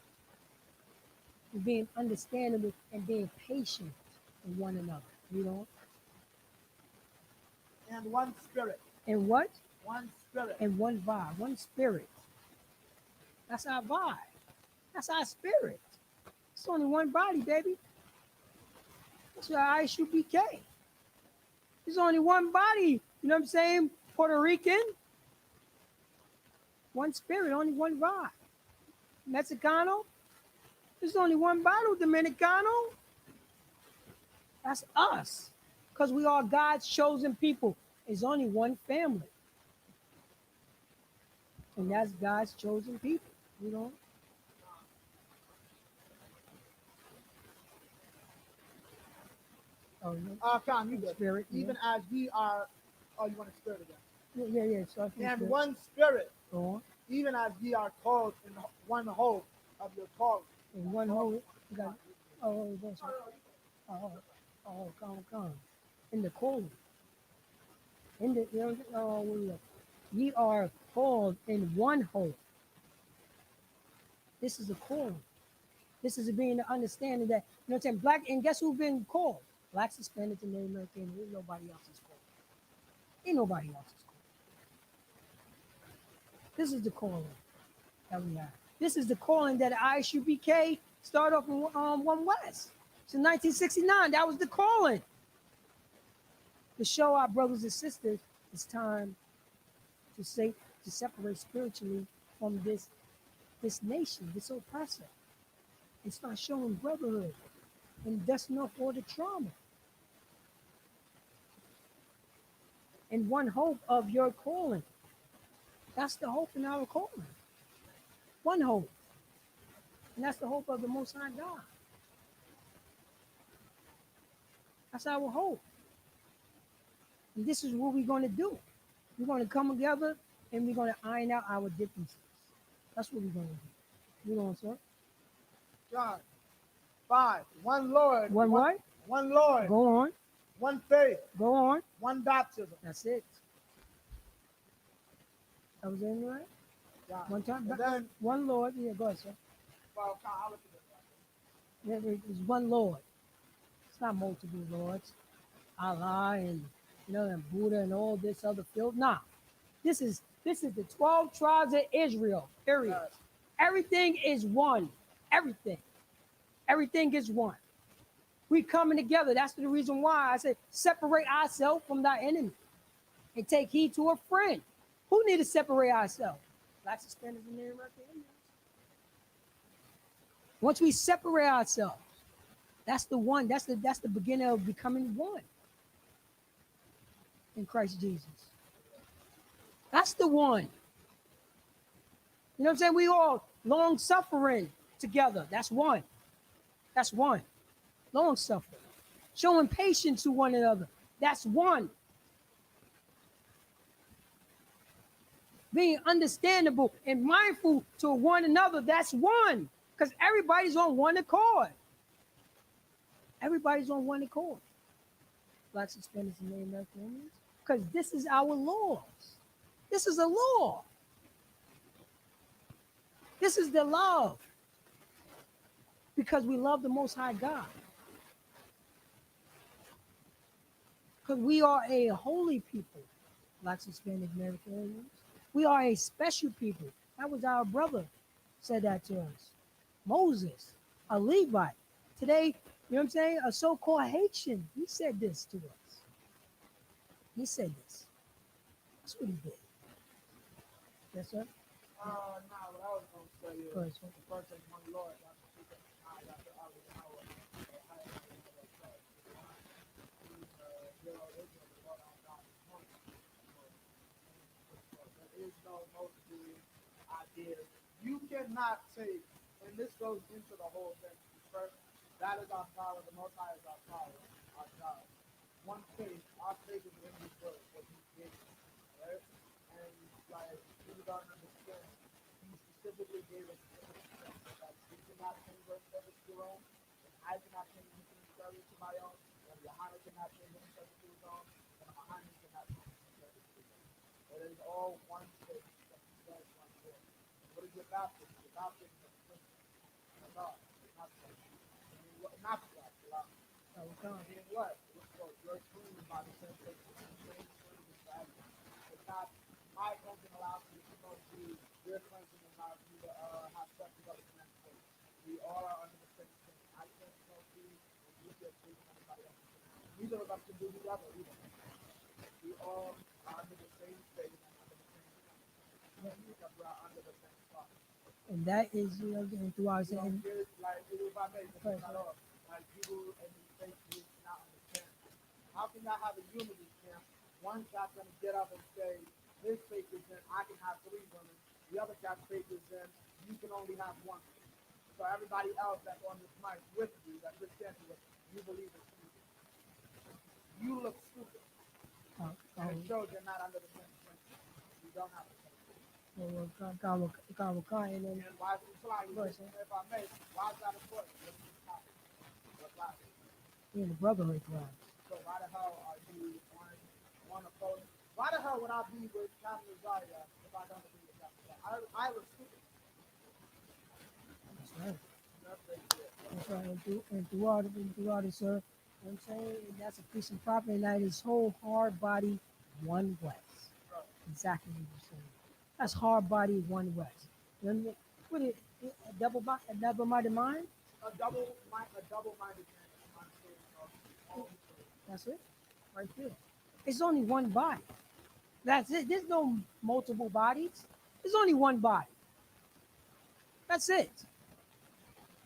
And being understandable and being patient with one another. You know? And one spirit. And what? One spirit. And one vibe. One spirit. That's our vibe. That's our spirit. It's only one body, baby. That's our ISUBK. There's only one body. You know what I'm saying? Puerto Rican. One spirit, only one vibe. Mexicano. There's only one bottle. Dominicano. That's us. Because we are God's chosen people. There's only one family. And that's God's chosen people. You know? Oh, no. Con, you good. Spirit, even as we are, you want a spirit again? Yeah. So and one spirit, even as ye are called in one hope of your calling. In one hope. Come. In the calling. In the, ye are called in one hope. This is a calling. This is being the understanding that, you know what I'm saying? Black, and guess who's been called? Blacks, Hispanics, and Native American. Ain't nobody else is called. Ain't nobody else is called. This is the calling that we have. This is the calling that ISUPK started off in 1 West. So 1969, that was the calling. To show our brothers and sisters it's time to separate spiritually from this nation, this oppressor, and start showing brotherhood and dusting off all the trauma. And one hope of your calling. That's the hope in our calling. One hope. And that's the hope of the Most High God. That's our hope. And this is what we're going to do. We're going to come together and we're going to iron out our differences. That's what we're going to do. You know what I'm saying? John 5. One Lord. One what? One Lord. Go on. One faith. Go on. One baptism. That's it. That was in right? John. One time. And then, one Lord. Yeah, go ahead, sir. well, I'll look at this. There's one Lord. It's not multiple lords. Allah and and Buddha and all this other filth. Nah. This is the 12 tribes of Israel. Period. Yes. Everything is one. Everything. Everything is one. We coming together. That's the reason why I said separate ourselves from thy enemy and take heed to a friend. Who need to separate ourselves? Blacks, Hispanics, and Native American Indians. Once we separate ourselves, that's the one. That's the beginning of becoming one in Christ Jesus. That's the one. You know what I'm saying? We all long suffering together. That's one. That's one. Long suffering. Showing patience to one another. That's one. Being understandable and mindful to one another. That's one. Because everybody's on one accord. Everybody's on one accord. Blacks, Hispanics, and Native American Indians. Because this is our laws. This is a law. This is the love. Because we love the Most High God. Because we are a holy people. Blacks, Hispanic, American Indians. We are a special people. That was our brother said that to us. Moses, a Levite. Today, you know what I'm saying? A so-called Haitian. He said this to us. He said this. That's what he did. Yes, sir? No, what I was going to say is, the first thing, one Lord, there is no multiple ideas. You cannot say, and this goes into the whole thing. First, that is our Father, the Most High is our Father, our God. One faith, our faith is in His word, what He gave us, right? And like, we don't understand, He specifically gave us that we cannot change verse 7 to your own, and I cannot change anything to my own, and Johanna cannot change anything to his own, and Muhammad cannot change anything to his own. It is all one faith that He does one faith. What is your baptism? Your baptism is a principle. No, it's not something. Not that. Meaning what? You're clean by the same thing. It's not my cleansing allows you to go to your cleansing and allows you to have sex with other men. We all are under the same thing. I can't smoke weed and you get free from anybody else. Neither of us can do the other either. We all are under the same faith and under the same thing. Because we are under the same spot. And that is, through our saying. Like, if I may, like people in these faith groups not understand. How can I have a unity camp? One guy's going to get up and say, his faith is in, I can have 3 women. The other guy's faith is in, you can only have 1. So everybody else that's on this mic with you, that you're standing with, you believe it's stupid. You look stupid. And it shows you're not under the same principle. You don't have the same principle. And why is it flying? If I may, why is that important? the brotherhood class. So why the hell are you one opposed? Why the hell would I be with Captain Zarya if I don't agree with Captain Zarya? I was stupid. That's right. That's it. That's right. And throughout it, sir. You know what I'm saying? And that's a piece of property, and that is whole hard body, one west. Right. Exactly what you're saying. That's hard body, one west. You know what it, a double-minded mind? A double-minded man. That's it. Right there. It's only one body. That's it. There's no multiple bodies. There's only one body. That's it.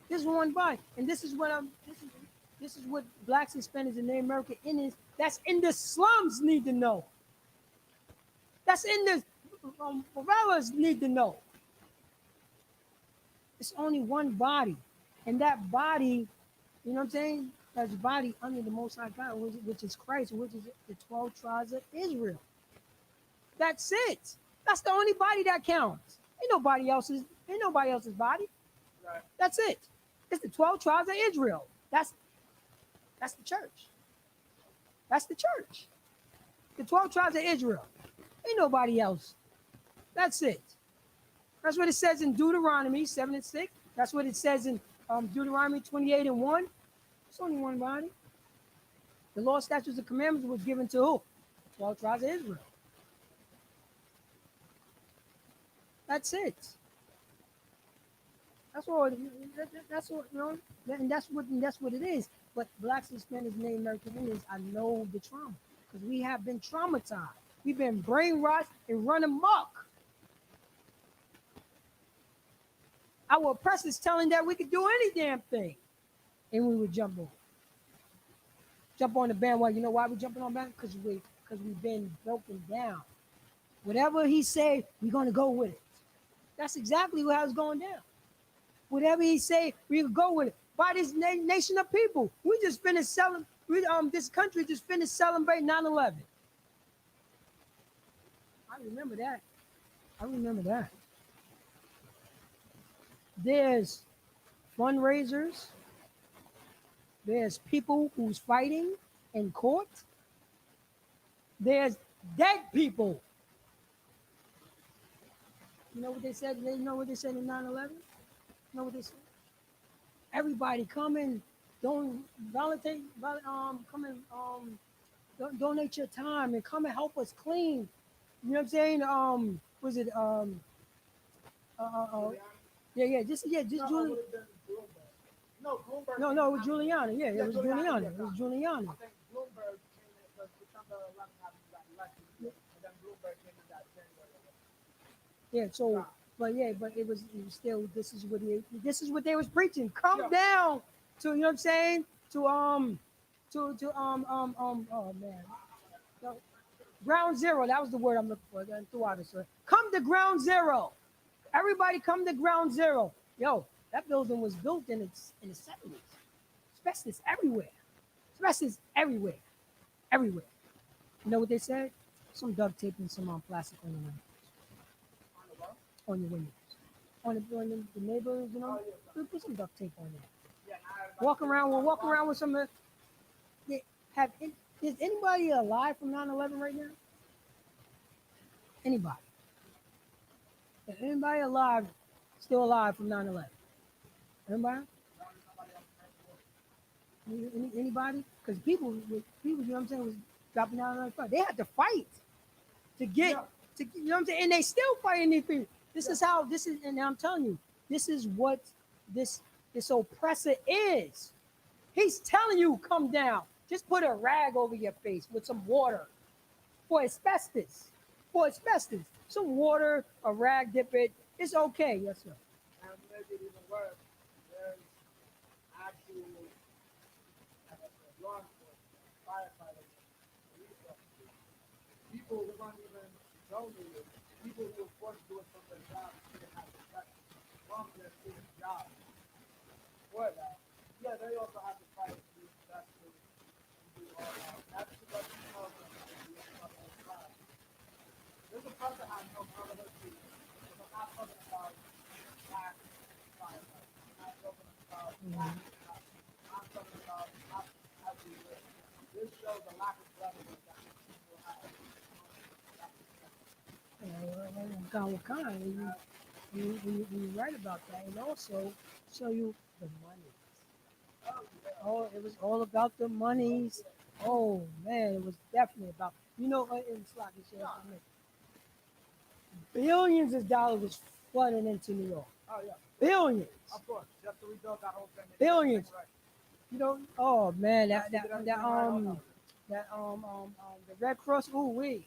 There's one body. And this is what blacks, Hispanics, and Native American Indians that's in the slums need to know. That's in the favelas need to know. It's only one body. And that body, you know what I'm saying? That's body under the Most High God, which is Christ, which is the 12 tribes of Israel. That's it. That's the only body that counts. Ain't nobody else's body. Right. That's it. It's the 12 tribes of Israel. That's the church. That's the church. The 12 tribes of Israel. Ain't nobody else. That's it. That's what it says in Deuteronomy 7 and 6. That's what it says in Deuteronomy 28 and 1. It's only one body. The law, statutes, and commandments were given to who? 12 tribes of Israel. That's it. That's all. That's what you know, and that's what it is. But blacks, Hispanics, Native American Indians, I know the trauma because we have been traumatized. We've been brainwashed and run amok. Our oppressors telling that we could do any damn thing, and we would jump on the bandwagon. You know why we're jumping on bandwagon? Because we've been broken down. Whatever he say, we're gonna go with it. That's exactly how it's going down. Whatever he say, we go with it. By this nation of people, we just finished selling. This country just finished celebrating 9/11. I remember that. There's fundraisers. There's people who's fighting in court. There's dead people. You know what they said? You know what they said in 9/11? You know what they said? Everybody come and don't validate, come and donate your time and come and help us clean. You know what I'm saying? Was it just Julian. No, Bloomberg. No, it was Giuliani. Yeah, it was Giuliani. It was Giuliani. I think Bloomberg came in because December 11th happened got elected, and then Bloomberg came in that January. Yeah, so but it was still this is what they was preaching. Come down to you know what I'm saying? Oh man. No, ground zero, that was the word I'm looking for. Then throughout it, sir. Come to ground zero. Everybody come to ground zero. Yo, that building was built in the 70s. Asbestos everywhere. Asbestos everywhere. Everywhere. You know what they said? Some duct tape and some plastic on the windows. On your windows. On the neighbors, you know? Put some duct tape on there. Walk around with some is anybody alive from 9/11 right now? Anybody? Is anybody alive, still alive from 9/11? Anybody? Anybody? Because people, you know what I'm saying, was dropping down on the front. They had to fight to get, you know what I'm saying? And they still fighting these people. And I'm telling you, this is what this oppressor is. He's telling you, come down. Just put a rag over your face with some water for asbestos. Some water, a rag, dip it. It's okay. Yes, sir. And to make it even worse, there's actual law enforcement, firefighters, police officers, people who aren't even donated, people who are forced to do it from their jobs to have protection from their city job. For that, yeah, they also have to fight to do asbestos and do all that. That's what you know them to do on the side. There's a person I know from other people. I'm not talking about black firefighters. I'm not talking about black cops. I'm talking about cops everywhere. This shows a lack of brotherhood that people have. Wakan, you right about that, and also show you the money. Oh, it was all about the monies. Oh man, it was definitely about in slot this year, billions of dollars was flooding into New York. Oh yeah, Billions, of course. Just to rebuild that whole thing. billions. Right. Oh man, Just to get everything right on up. the Red Cross. Ooh wee.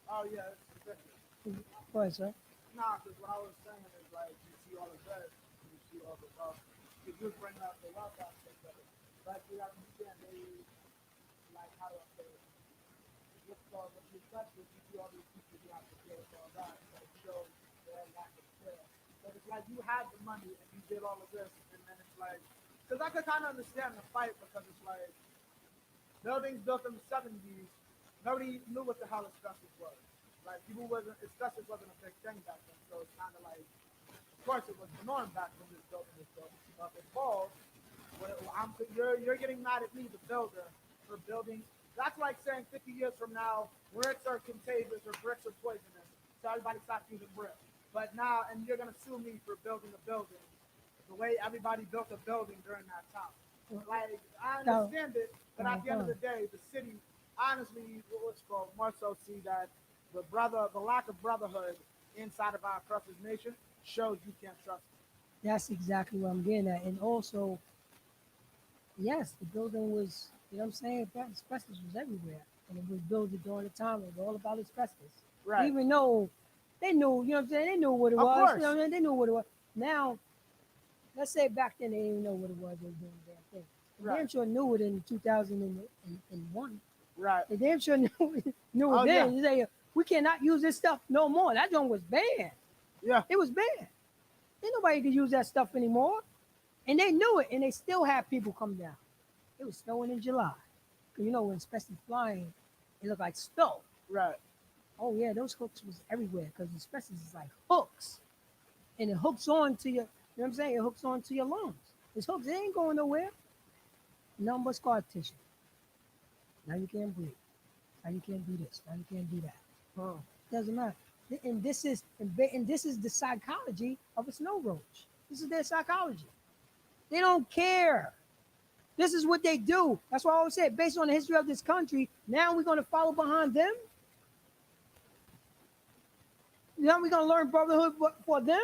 Oh yeah, it's ridiculous. What, sir? Nah, because what I was saying is like you see all the best, you see all the wealth. Because you bring up the wealth aspect of it. But you have to understand they like how do I say it? With the especially you see all these people who have to deal with all that. So it shows their lack of care. But it's like you had the money and you did all of this, and then it's like because I could kind of understand the fight because it's like buildings built in the 70s, nobody knew what the hell asbestos was. Like people wasn't asbestos wasn't a big thing back then, so it's kind of like, of course, it was the norm back when this building was built. But it falls. You're getting mad at me, the builder, for building. That's like saying 50 years from now, bricks are contagious or bricks are poisonous, so everybody stops using bricks. But now, and you're gonna sue me for building a building the way everybody built a building during that time. Like I understand it, but at the end of the day, the city honestly, what's called more so see that the lack of brotherhood inside of our precious nation shows you can't trust it. That's exactly what I'm getting at. And also, yes, the building was, I'm saying, asbestos was everywhere. And it was built during the time it was all about asbestos. Right. Even though they knew, they knew what it Of was. course. They knew what it was. Now, let's say back then they didn't know what it was. They were doing the damn thing. They Right. damn sure knew it in 2001. Right. They damn sure knew it Oh, then. yeah. You say, we cannot use this stuff no more. That joint was banned. Yeah. It was banned. Ain't nobody could use that stuff anymore. And they knew it, and they still had people come down. It was snowing in July. When especially flying, it looked like snow. Right. Oh yeah, those hooks was everywhere because asbestos is like hooks. And it hooks on to your, what I'm saying? It hooks on to your lungs. It's hooks, they ain't going nowhere. Nothing but scar tissue. Now you can't breathe. Now you can't do this. Now you can't do that. Huh. Doesn't matter. And this is the psychology of a snow roach. This is their psychology. They don't care. This is what they do. That's why I always say, based on the history of this country, now we're going to follow behind them. Now we're going to learn brotherhood for them.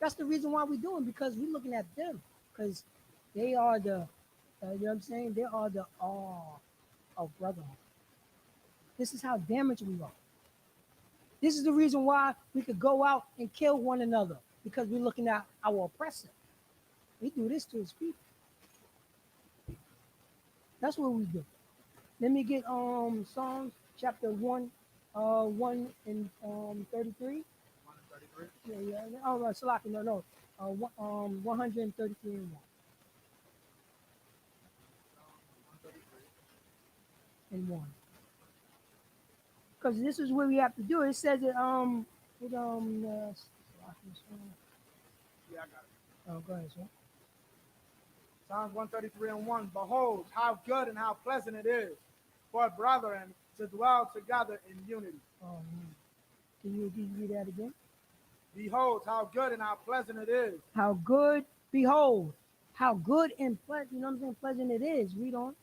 That's the reason why we're doing, because we're looking at them, because they are the, you know what I'm saying? They are the awe of brotherhood. This is how damaged we are. This is the reason why we could go out and kill one another, because we're looking at our oppressor. We do this to his people. That's what we do. Let me get Psalms chapter 1 and 33. 133. Yeah. Oh, Salaki, no. 133 and 1. Because this is what we have to do. It says it with Yeah, I got it. oh, go ahead, sir. Psalms 133 and 1. Behold, how good and how pleasant it is for brethren to dwell together in unity. Oh, man. Can you read that again? Behold, how good and how pleasant it is. How good, behold, how good and pleasant, pleasant it is. Read on.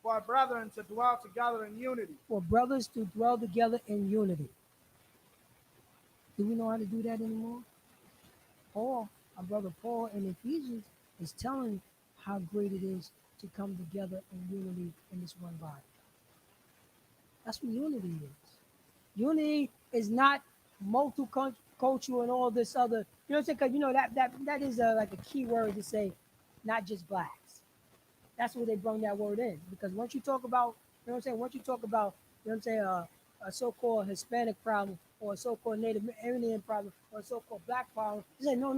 For brethren to dwell together in unity. For brothers to dwell together in unity. Do we know how to do that anymore? Paul, our brother Paul in Ephesians, is telling how great it is to come together in unity in this one body. That's what unity is. Unity is not multicultural and all this other. You know what I'm saying? Because that is like a key word to say, not just blacks. That's where they bring that word in. Because once you talk about, you know what I'm saying? Once you talk about, you know what I'm saying, a so-called Hispanic problem or a so-called Native Indian problem or a so-called black problem, you say no,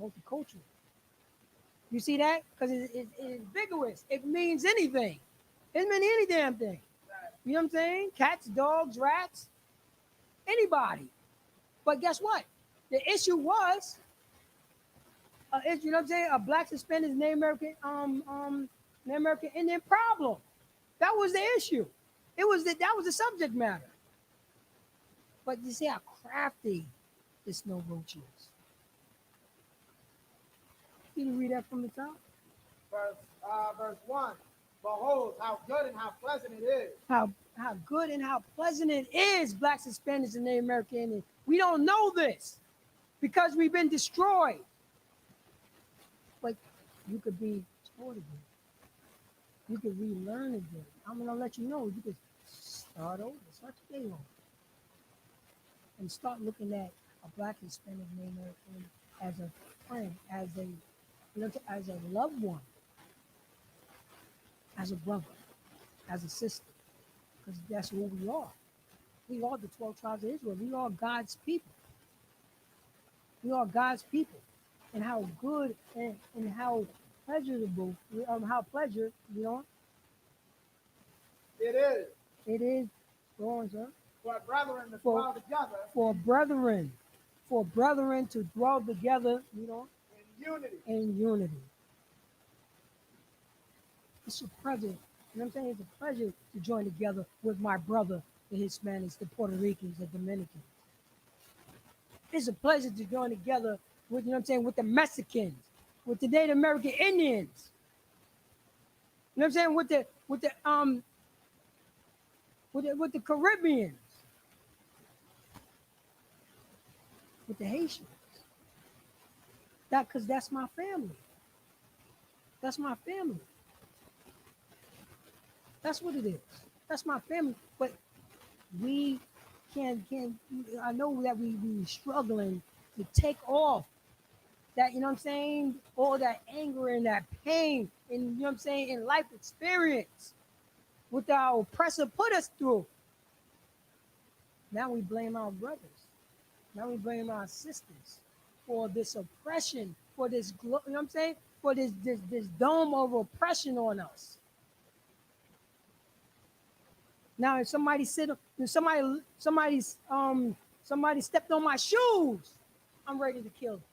multicultural. You see that? Because it's vigorous. It means anything. It means any damn thing. You know what I'm saying? Cats, dogs, rats, anybody. But guess what? The issue was, you know what I'm saying? A blacks, Hispanics, Native American Indian problem. That was the issue. That was the subject matter. But you see how crafty this snow roach is. Can you read that from the top? Verse 1. Behold, how good and how pleasant it is. How good and how pleasant it is, blacks and Spanish and Native American Indians. We don't know this because we've been destroyed. But you could be taught again. You could relearn again. I'm gonna let you know you could start over, start your day over, and start looking at a black and Spanish Native American as a friend, as a loved one, as a brother, as a sister, because that's who we are. We are the 12 tribes of Israel. We are God's people. We are God's people. And how good and how pleasurable, how pleasure, It is it is, go on, sir, for brethren to For- dwell together for brethren to dwell together, in unity. in unity. It's a pleasure. You know what I'm saying? It's a pleasure to join together with my brother, the Hispanics, the Puerto Ricans, the Dominicans. It's a pleasure to join together with, with the Mexicans, with the Native American Indians. You know what I'm saying? With the Caribbeans, with the Haitians. Because that's my family. That's my family. That's what it is. That's my family. But we can I know that we struggling to take off that, all that anger and that pain and, in life experience what our oppressor put us through. Now we blame our brothers. Now we blame our sisters for this oppression, for this, for this dome of oppression on us. Now, if somebody stepped on my shoes, I'm ready to kill them.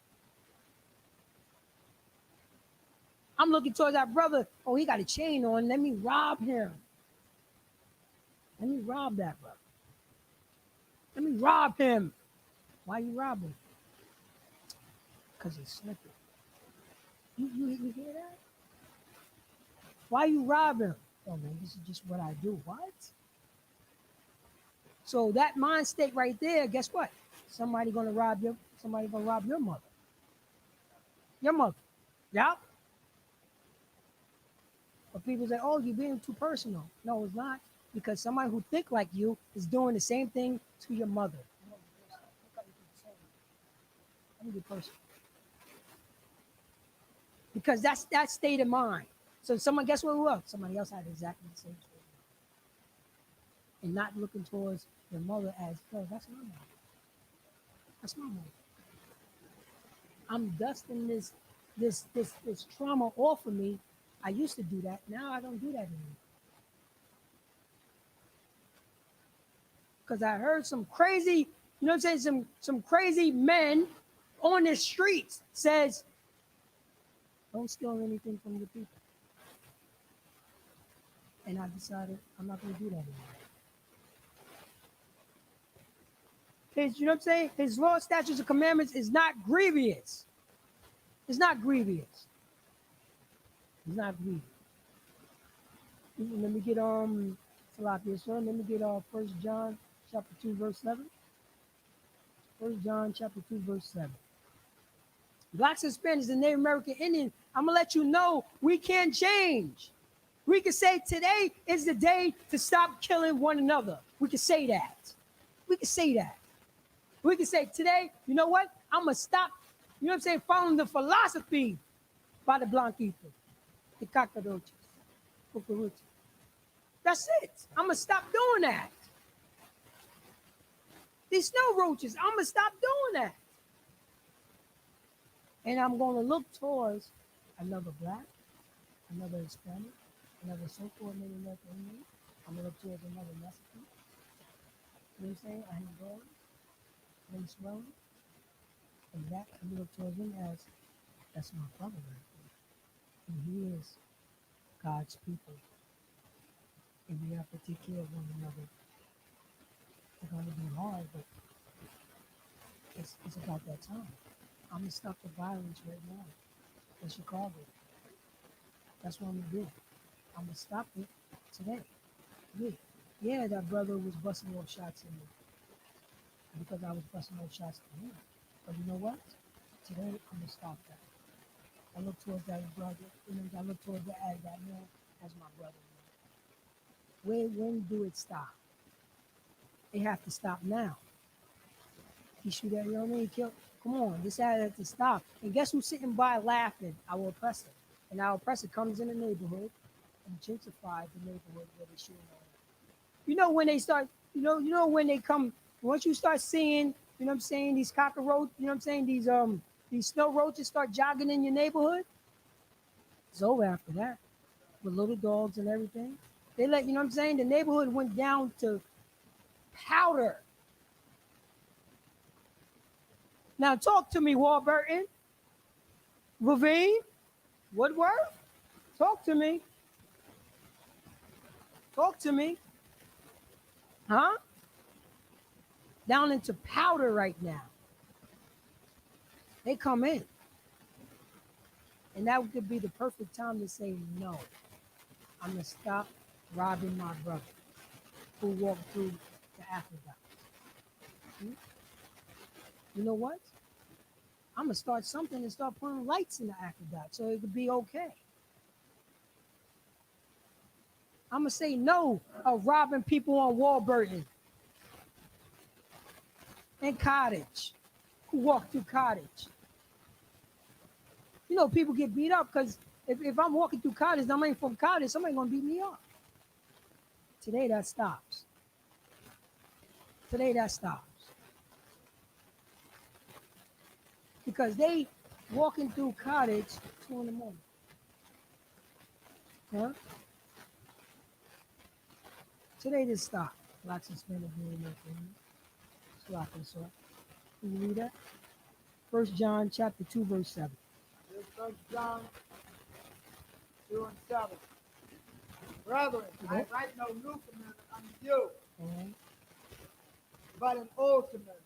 I'm looking towards that brother. Oh, he got a chain on. Let me rob him. Let me rob that brother. Let me rob him. Why you rob him? Because he's slipping. You hear that? Why you rob him? Oh man, this is just what I do. What? So that mind state right there, guess what? Somebody gonna rob your mother. Your mother. Yeah. But people say, oh, you're being too personal. No, it's not. Because somebody who think like you is doing the same thing to your mother. Let me be personal. Because that's that state of mind. So someone, guess what it was? Somebody else had exactly the same state of mind. And not looking towards your mother as, oh, that's my mother. That's my mother. I'm dusting this trauma off of me. I used to do that. Now I don't do that anymore. Because I heard some crazy, some crazy men on the streets says, don't steal anything from the people. And I decided I'm not going to do that anymore. His law, statutes, and commandments is not grievous. It's not grievous. It's not grievous. Let me get Salakia, son. Let me get 1 John chapter 2, verse 7. 1 John chapter 2, verse 7. Blacks and Spanish and Native American Indians, I'm going to let you know we can change. We can say today is the day to stop killing one another. We can say that. We can say that. We can say today, you know what? I'm going to stop, following the philosophy by the Blanquitos, the Cacaroches, Cucuruchos. That's it. I'm going to stop doing that. These snow roaches, I'm going to stop doing that. And I'm going to look towards another black, another Hispanic, another so-called Native American Indian. I'm going to look towards another Mexican. You know what I'm saying? I have God, Venezuela. And that, I'm going to look towards him as, that's my brother right there. And he is God's people. and we have to take care of one another. It's going to be hard, but it's about that time. I'm going to stop the violence right now in Chicago. That's what I'm going to do. I'm going to stop it today. Yeah. Yeah, that brother was busting off shots at me because I was busting off shots at him. But you know what? Today, I'm going to stop that. I look towards that brother. I look towards that man as my brother. When do it stop? It have to stop now. He shoot at, you know what I mean? Kill. Come on, this had to stop. And guess who's sitting by laughing? Our oppressor. And our oppressor comes in the neighborhood and gentrifies the neighborhood where they shooting on. You know when they start, when they come, once you start seeing, you know what I'm saying, these cockroaches, you know what I'm saying, these snow roaches start jogging in your neighborhood, it's over after that. With little dogs and everything. They let, you know what I'm saying, the neighborhood went down to powder. Now talk to me, Warburton, Ravine, Woodworth. Talk to me. Talk to me. Huh? Down into powder right now. They come in. And that could be the perfect time to say no. I'm going to stop robbing my brother who walked through the aqueduct. You know what? I'm going to start something and start putting lights in the aqueduct so it could be okay. I'm going to say no of robbing people on Warburton and Cottage who walk through Cottage. You know, people get beat up because if I'm walking through Cottage and I'm ain't from Cottage, somebody's going to beat me up. Today that stops. Today that stops. Because they walking through Cottage 2 in the morning. Huh? Today this stop. Lots of Spanish being there for me. Slop and sort. Can you read that? 1 John chapter 2, verse 7. 1 John 2 and 7. Brethren, I write no new commandment unto you, but an old commandment,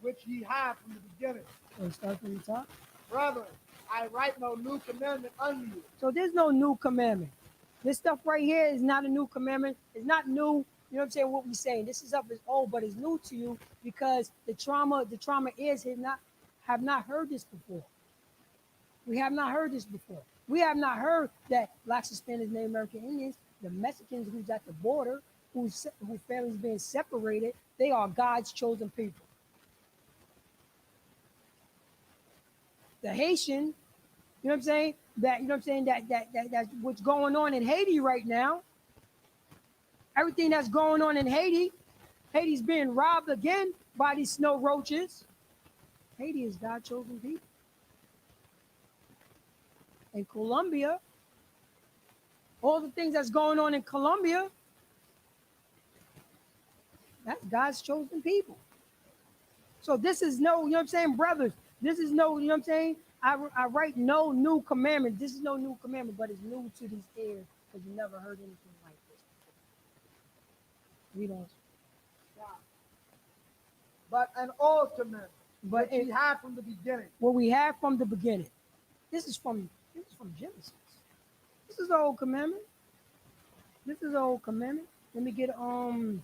which ye have from the beginning. So start from the top. Brethren, I write no new commandment unto you. So there's no new commandment. This stuff right here is not a new commandment. It's not new. You know what I'm saying? What we're saying. This stuff is old, but it's new to you because the trauma is have not heard this before. We have not heard this before. We have not heard that blacks, Hispanics, Native American Indians, the Mexicans who's at the border, whose families being separated, they are God's chosen people. The Haitian, you know what I'm saying? That's what's going on in Haiti right now. Everything that's going on in Haiti, Haiti's being robbed again by these snow roaches. Haiti is God's chosen people. In Colombia, all the things that's going on in Colombia, that's God's chosen people. So this is no, you know what I'm saying, brothers, this is no, you know what I'm saying, I write no new commandment. This is no new commandment, but it's new to these ears because you never heard anything like this before. Read on. But an old commandment, but we have from the beginning. What we have from the beginning. This is from Genesis. This is the old commandment. This is the old commandment. Let me get 1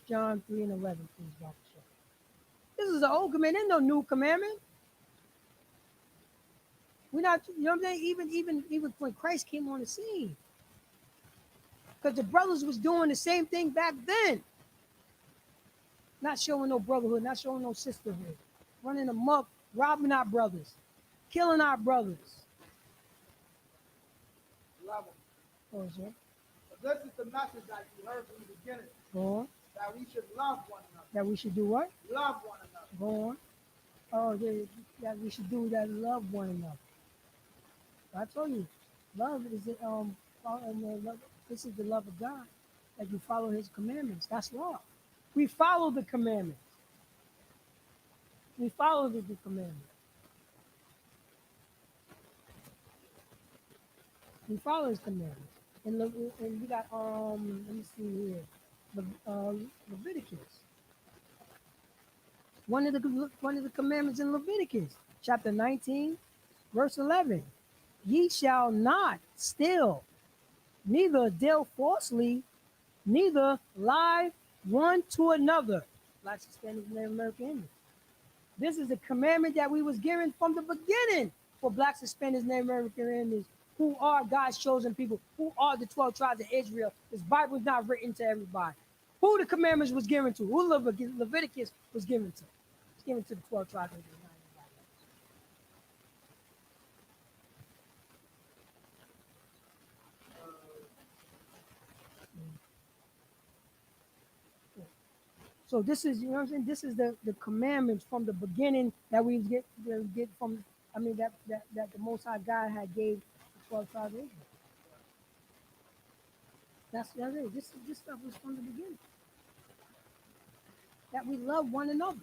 John 3 and 11, please, Dr. Shaw. This is the old commandment. There's no new commandment. We're not, you know what I'm saying? Even when Christ came on the scene. Because the brothers was doing the same thing back then. Not showing no brotherhood, not showing no sisterhood. Running amok, robbing our brothers, killing our brothers. Love it. Oh, sir. This is the message that you heard from the beginning. Go on. That we should love one another. That we should do what? Love one another. Go on. Oh, that we should do that, love one another. I told you, love is it. This is the love of God, that you follow His commandments. That's love. We follow the commandments. We follow the commandments. We follow His commandments. And we got let me see here, Leviticus. One of the commandments in Leviticus, chapter 19, verse 11. Ye shall not steal, neither deal falsely, neither lie one to another. Blacks, Hispanics, and Native American Indians. This is a commandment that we was given from the beginning for blacks, Hispanics, Native American Indians, who are God's chosen people, who are the 12 tribes of Israel. This Bible is not written to everybody. Who the commandments was given to? Who Leviticus was given to? It's given to the 12 tribes of Israel. So this is, you know what I'm saying? This is the commandments from the beginning that we get from, I mean, that the Most High God had gave the 12 tribes of Israel. That's it. This stuff was from the beginning. That we love one another.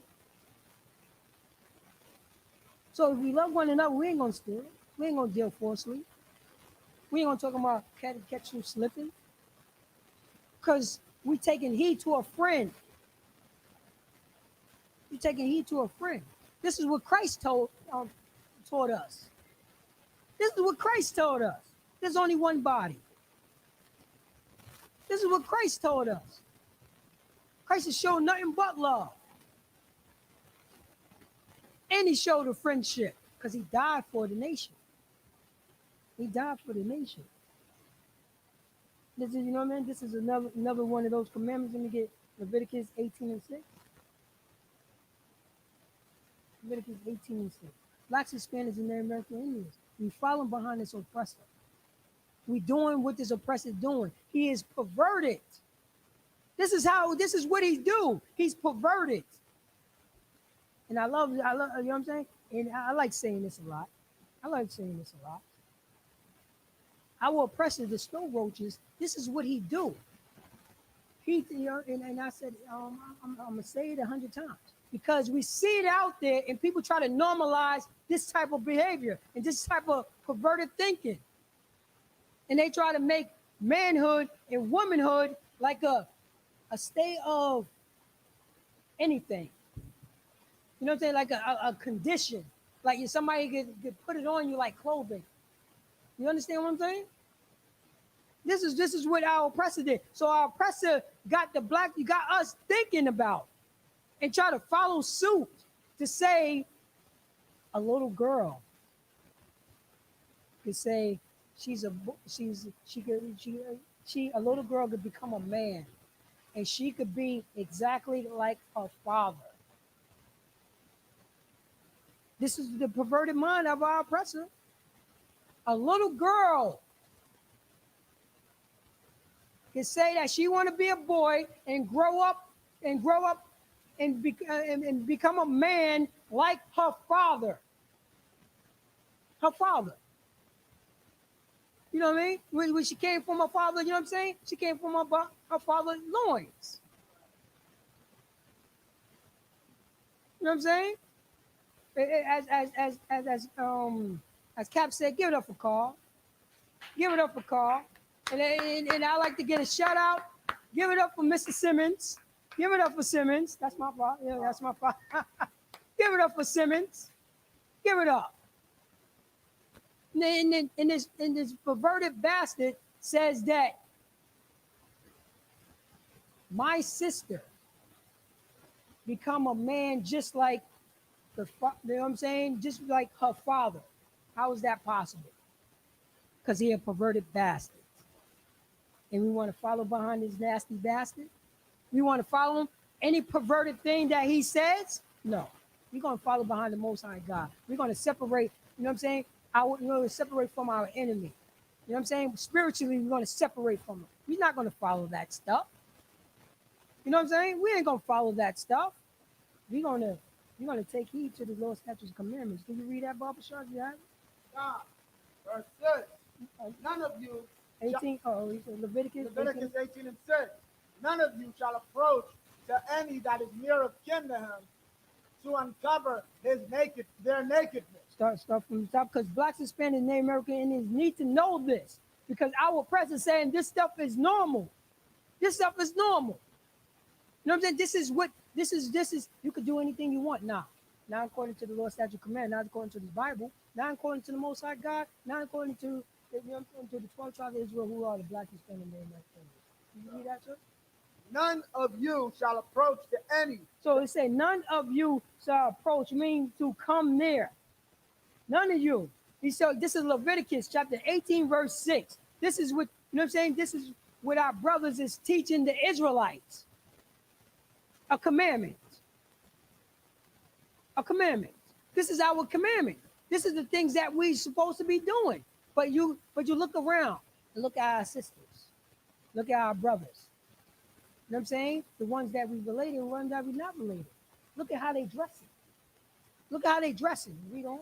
So if we love one another, we ain't gonna steal. We ain't gonna deal falsely. We ain't gonna talk about catch you slipping. Because we taking heed to a friend. We taking heed to a friend. This is what Christ taught us. This is what Christ told us. There's only one body. This is what Christ told us. Christ has shown nothing but love. And he showed a friendship because he died for the nation. He died for the nation. This is, you know what I mean? This is another one of those commandments. Let me get Leviticus 18 and 6. Leviticus 18 and 6. Blacks, Hispanics, and Native American Indians. We following behind this oppressor. We doing what this oppressor doing. He is perverted. This is what he do. He's perverted. And I love, you know what I'm saying? And I like saying this a lot. Our oppressor, the snow roaches, this is what he do. He, you know, and I said, I'm gonna say it 100 times because we see it out there, and people try to normalize this type of behavior and this type of perverted thinking, and they try to make manhood and womanhood like a state of anything. You know what I'm saying? Like a condition, like somebody could put it on you like clothing. You understand what I'm saying? This is what our oppressor did. So our oppressor got us thinking about and try to follow suit to say a little girl could say a little girl could become a man and she could be exactly like her father. This is the perverted mind of our oppressor. A little girl can say that she want to be a boy and grow up and become a man like her father. Her father. You know what I mean? When she came from her father, you know what I'm saying? She came from her father's loins. You know what I'm saying? As Cap said, give it up for Carl. Give it up for Carl. And I like to get a shout out. Give it up for Mr. Simmons. Give it up for Simmons. That's my fault. Yeah, that's my fault. Give it up for Simmons. Give it up. And this perverted bastard says that my sister become a man just like you know what I'm saying? Just like her father. How is that possible? Because he a perverted bastard. And we want to follow behind this nasty bastard? We want to follow him? Any perverted thing that he says? No. We're going to follow behind the Most High God. We're going to separate, you know what I'm saying? Separate from our enemy. You know what I'm saying? Spiritually, we're going to separate from him. We're not going to follow that stuff. You know what I'm saying? We ain't going to follow that stuff. We're going to take heed to the Lord's statutes and commandments. Can you read that, Barbara Shark? You have it? God, verse 6. None of you 18, Leviticus 18 and 6. None of you shall approach to any that is near of kin to him to uncover their nakedness. Start from the top, because blacks, Hispanics, and Native American Indians need to know this, because our oppressor is saying this stuff is normal. This stuff is normal. You know what I'm saying? This is you could do anything you want now. Not according to the Lord's statute command, not according to the Bible, not according to the Most High God, not according to to the 12 tribes of Israel who are the black Hispanic and that thing. You read that, sir? None of you shall approach to any. So it say, none of you shall approach, mean to come near. None of you. He said, this is Leviticus chapter 18, verse 6. This is what, you know what I'm saying? This is what our brothers is teaching the Israelites. A commandment. A commandment. This is our commandment. This is the things that we're supposed to be doing. But you look around and look at our sisters. Look at our brothers. You know what I'm saying? The ones that we related and the ones that we not related. Look at how they dressing. Look at how they dressing. Read on.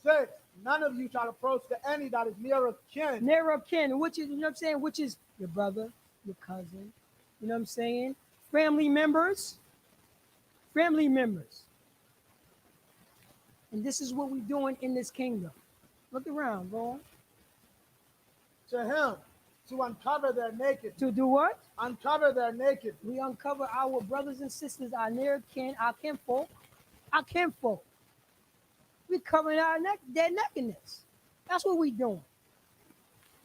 6. None of you shall approach to any that is near of kin. Near of kin, which is, you know what I'm saying, which is your brother, your cousin, you know what I'm saying? Family members. Family members. And this is what we're doing in this kingdom. Look around, bro. To him, to uncover their nakedness. To do what? Uncover their nakedness. We uncover our brothers and sisters, our near kin, our kinfolk, our kinfolk. We covering their nakedness. That's what we doing.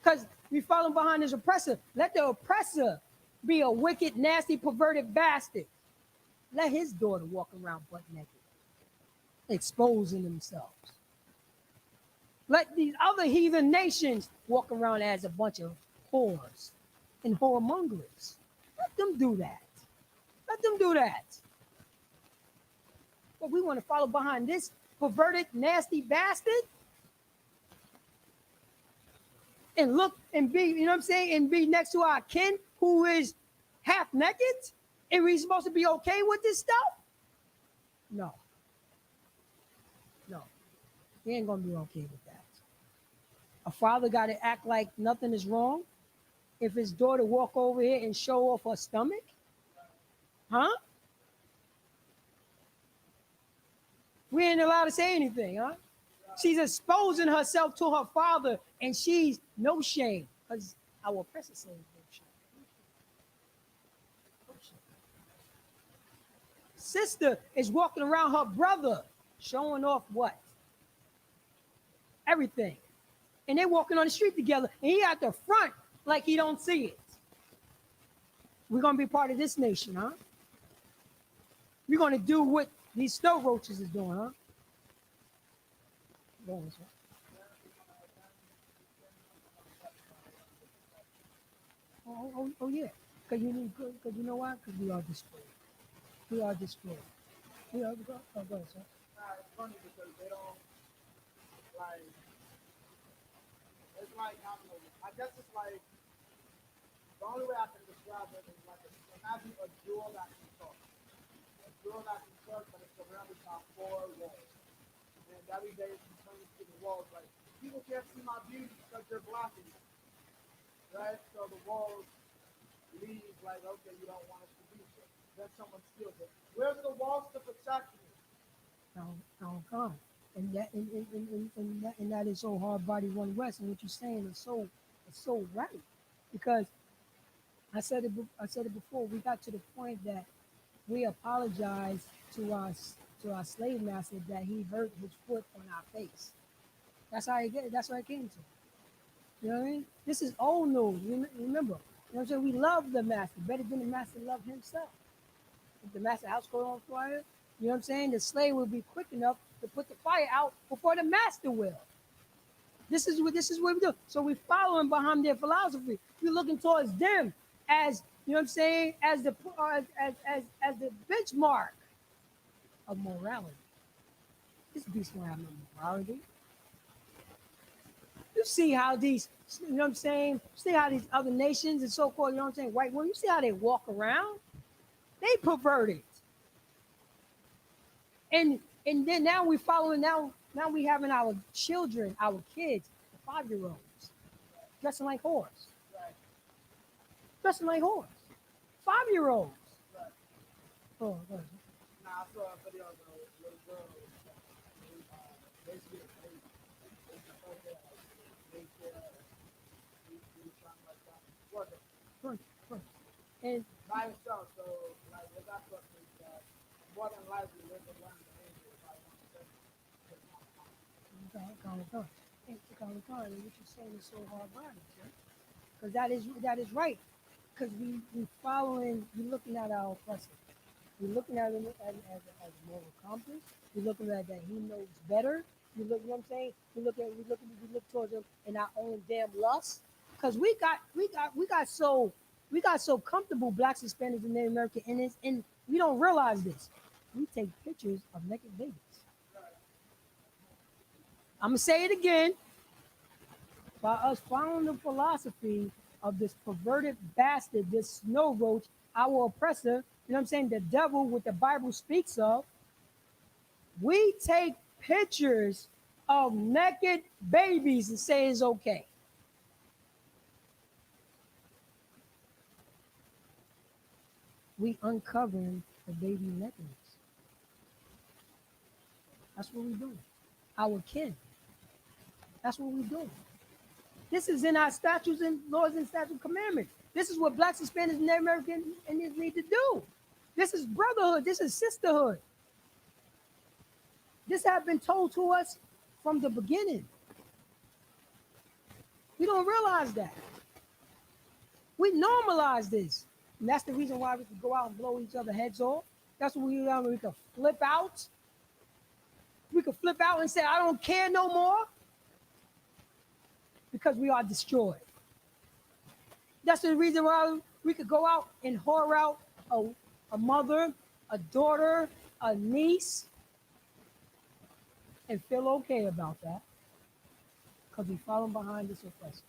Because we following behind this oppressor. Let the oppressor be a wicked, nasty, perverted bastard. Let his daughter walk around butt naked, exposing themselves. Let these other heathen nations walk around as a bunch of whores and whoremongers. Let them do that. Let them do that. But we want to follow behind this perverted, nasty bastard and look and be, you know what I'm saying, and be next to our kin who is half naked, and we supposed to be okay with this stuff? No. No. We ain't gonna be okay with that. A father got to act like nothing is wrong if his daughter walk over here and show off her stomach? Huh? We ain't allowed to say anything, huh? She's exposing herself to her father, and she's no shame, because our oppressor says no shame. No shame. Sister is walking around her brother, showing off what? Everything. And they walking on the street together, and he at the front like he don't see it. We're going to be part of this nation, huh? We're going to do what these snow roaches is doing, huh? Go on, sir. Oh, yeah. Because you know why? Because we are destroyed. We are destroyed. We are destroyed. Oh, go ahead, sir. It's funny because they don't, like, it's like, I guess it's like, the only way I can describe it is like, imagine a jewel that can talk. A jewel that can talk, but it's surrounded by 4 walls. And every day it's turning to the walls, like, people can't see my beauty because they're blocking it. Right? So the walls leave, like, okay, you don't want us to do so. Then someone steals it. Where's the walls to protect me? No, God. And that is so hard body one west. And what you're saying is so right. Because I said it before, we got to the point that we apologized to our slave master that he hurt his foot on our face. That's how it came to. You know what I mean? This is old news. Remember, you know what I'm saying? We love the master better than the master loved himself. If the master house caught on fire, you know what I'm saying? The slave will be quick enough to put the fire out before the master will. This is what we do. So we're following behind their philosophy. We're looking towards them as, you know what I'm saying, as the benchmark of morality. This beast don't have no morality. You see how these, you know what I'm saying? See how these other nations and so-called, you know what I'm saying, white women, you see how they walk around? They perverted. And then now we following, now we having our children, our kids, the 5-year-olds, dressing like whores. Right. Dressing like whores. 5-year-olds. Right. Oh, go ahead. Nah, I saw a video of a little girl. Basically, working First. And by itself. So, like, what that book is more than likely live and learn the angel by oneself. what you're saying is so hard-bodied, because that is right. Because we following, we looking at our oppressor. We're looking at him as a moral compass. We're looking at that he knows better. You look, you know what I'm saying? We look towards him in our own damn lust. Because we got so comfortable, blacks, Hispanics, and Native American Indians, and we don't realize this. We take pictures of naked babies. I'm gonna say it again. By us following the philosophy of this perverted bastard, this snow roach, our oppressor, you know what I'm saying, the devil, what the Bible speaks of, we take pictures of naked babies and say it's okay. We uncovering the baby nakedness. That's what we doing. Our kin. That's what we doing. This is in our statutes and laws and statute commandments. This is what blacks, Hispanics, and Native American Indians need to do. This is brotherhood. This is sisterhood. This has been told to us from the beginning. We don't realize that. We normalize this. And that's the reason why we can go out and blow each other heads off. That's what we can flip out. We can flip out and say, I don't care no more. Because we are destroyed. That's the reason why we could go out and whore out a mother, a daughter, a niece, and feel okay about that. Because we follow behind this oppressor.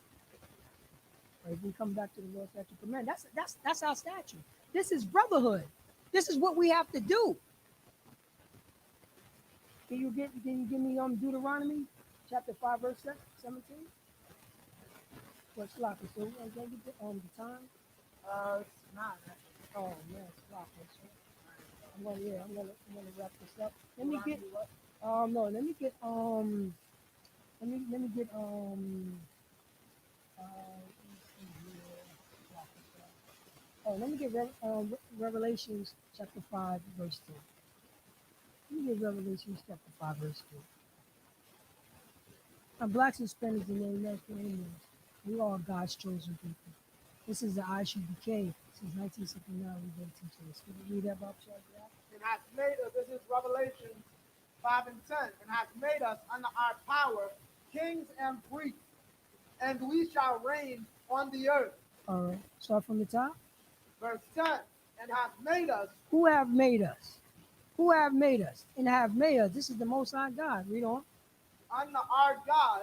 Or if we come back to the Lord's statute command, that's our statute. This is brotherhood. This is what we have to do. Can you give me Deuteronomy chapter 5, verse 17? What's sloppy? So I get the time. It's not. Oh man, it's sloppy. I'm gonna wrap this up. Let me get no. Let me get let me get let me get Revelations chapter 5 verse 2. Let me get Revelations chapter 5 verse 2. Now, blacks and Hispanics and Native American Indians, we are God's chosen people. This is the Isupk. Since 1969, we've been teaching this. Can you read that, Bob? And has made us, this is Revelation 5 and 10, and has made us under our power kings and priests, and we shall reign on the earth. All right. Start from the top. Verse 10, and has made us. Who have made us? Who have made us? And have made us. This is the Most High God. Read on. Under our God,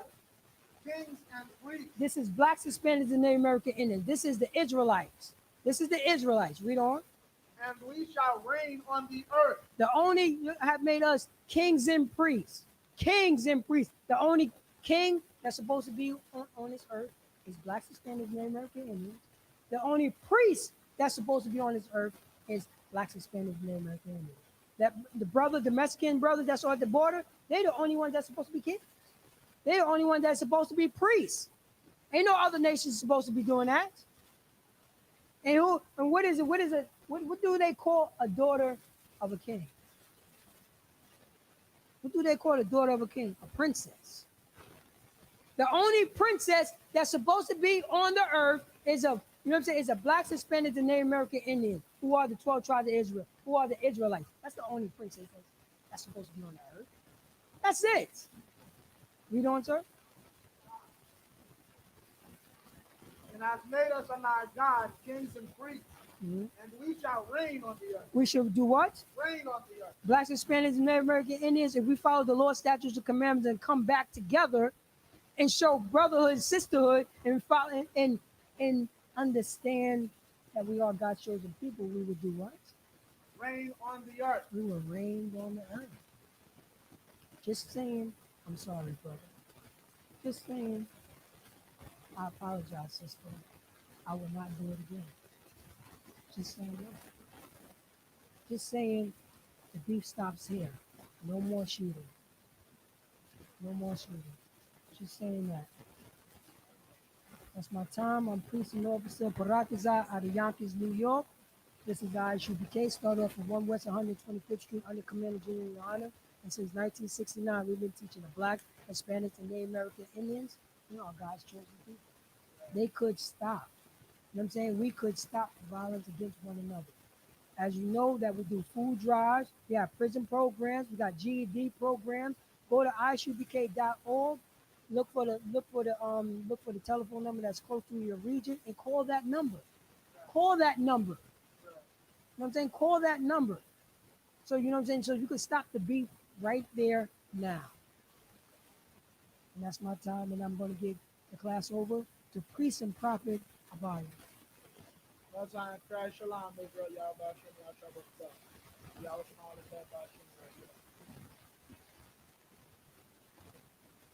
kings and priests. This is blacks, Hispanics, and Native American Indians. This is the Israelites. This is the Israelites. Read on. And we shall reign on the earth. The only have made us kings and priests. Kings and priests. The only king that's supposed to be on this earth is blacks, Hispanics, and Native American Indians. The only priest that's supposed to be on this earth is blacks, Hispanics, and Native American Indians. That the Mexican brothers that's on the border, they're the only ones that's supposed to be kings. They're the only ones that's supposed to be priests. Ain't no other nations supposed to be doing that. And what is it? What do they call a daughter of a king? What do they call a daughter of a king? A princess. The only princess that's supposed to be on the earth is is a black, Hispanic, and Native American Indian, who are the 12 tribes of Israel, who are the Israelites. That's the only princess that's supposed to be on the earth. That's it. Read on, sir. And has made us under our God kings and priests, and we shall reign on the earth. We should do what? Reign on the earth. Blacks, Hispanics, and Native American Indians, if we follow the Lord's statutes and commandments and come back together and show brotherhood, sisterhood, and follow and understand that we are God's chosen people, we would do what? Reign on the earth. We will reign on the earth. Just saying, I'm sorry, brother. Just saying, I apologize, sister. I will not do it again. Just saying that. Just saying the beef stops here. No more shooting. No more shooting. Just saying that. That's my time. I'm Priest and Officer Parakaza out of Yonkers, New York. This is the Isupk. Started off at 1 West 125th Street under Commander General Honor. And since 1969, we've been teaching the Black, Hispanics, and Native American Indians, God's chosen people. They could stop. You know what I'm saying? We could stop violence against one another. As you know, that we do food drives, we have prison programs, we got GED programs. Go to isupk.org, look for the telephone number that's close to your region and call that number. Call that number. You know what I'm saying? Call that number. So you know what I'm saying? So you can stop the beef right there now. And that's my time, and I'm gonna give the class over to Priest and Prophet Abaya. Most High in Christ, Shalom, Israel, Yahweh, Shem, Yahshua, Yahweh, Shem, all the bad,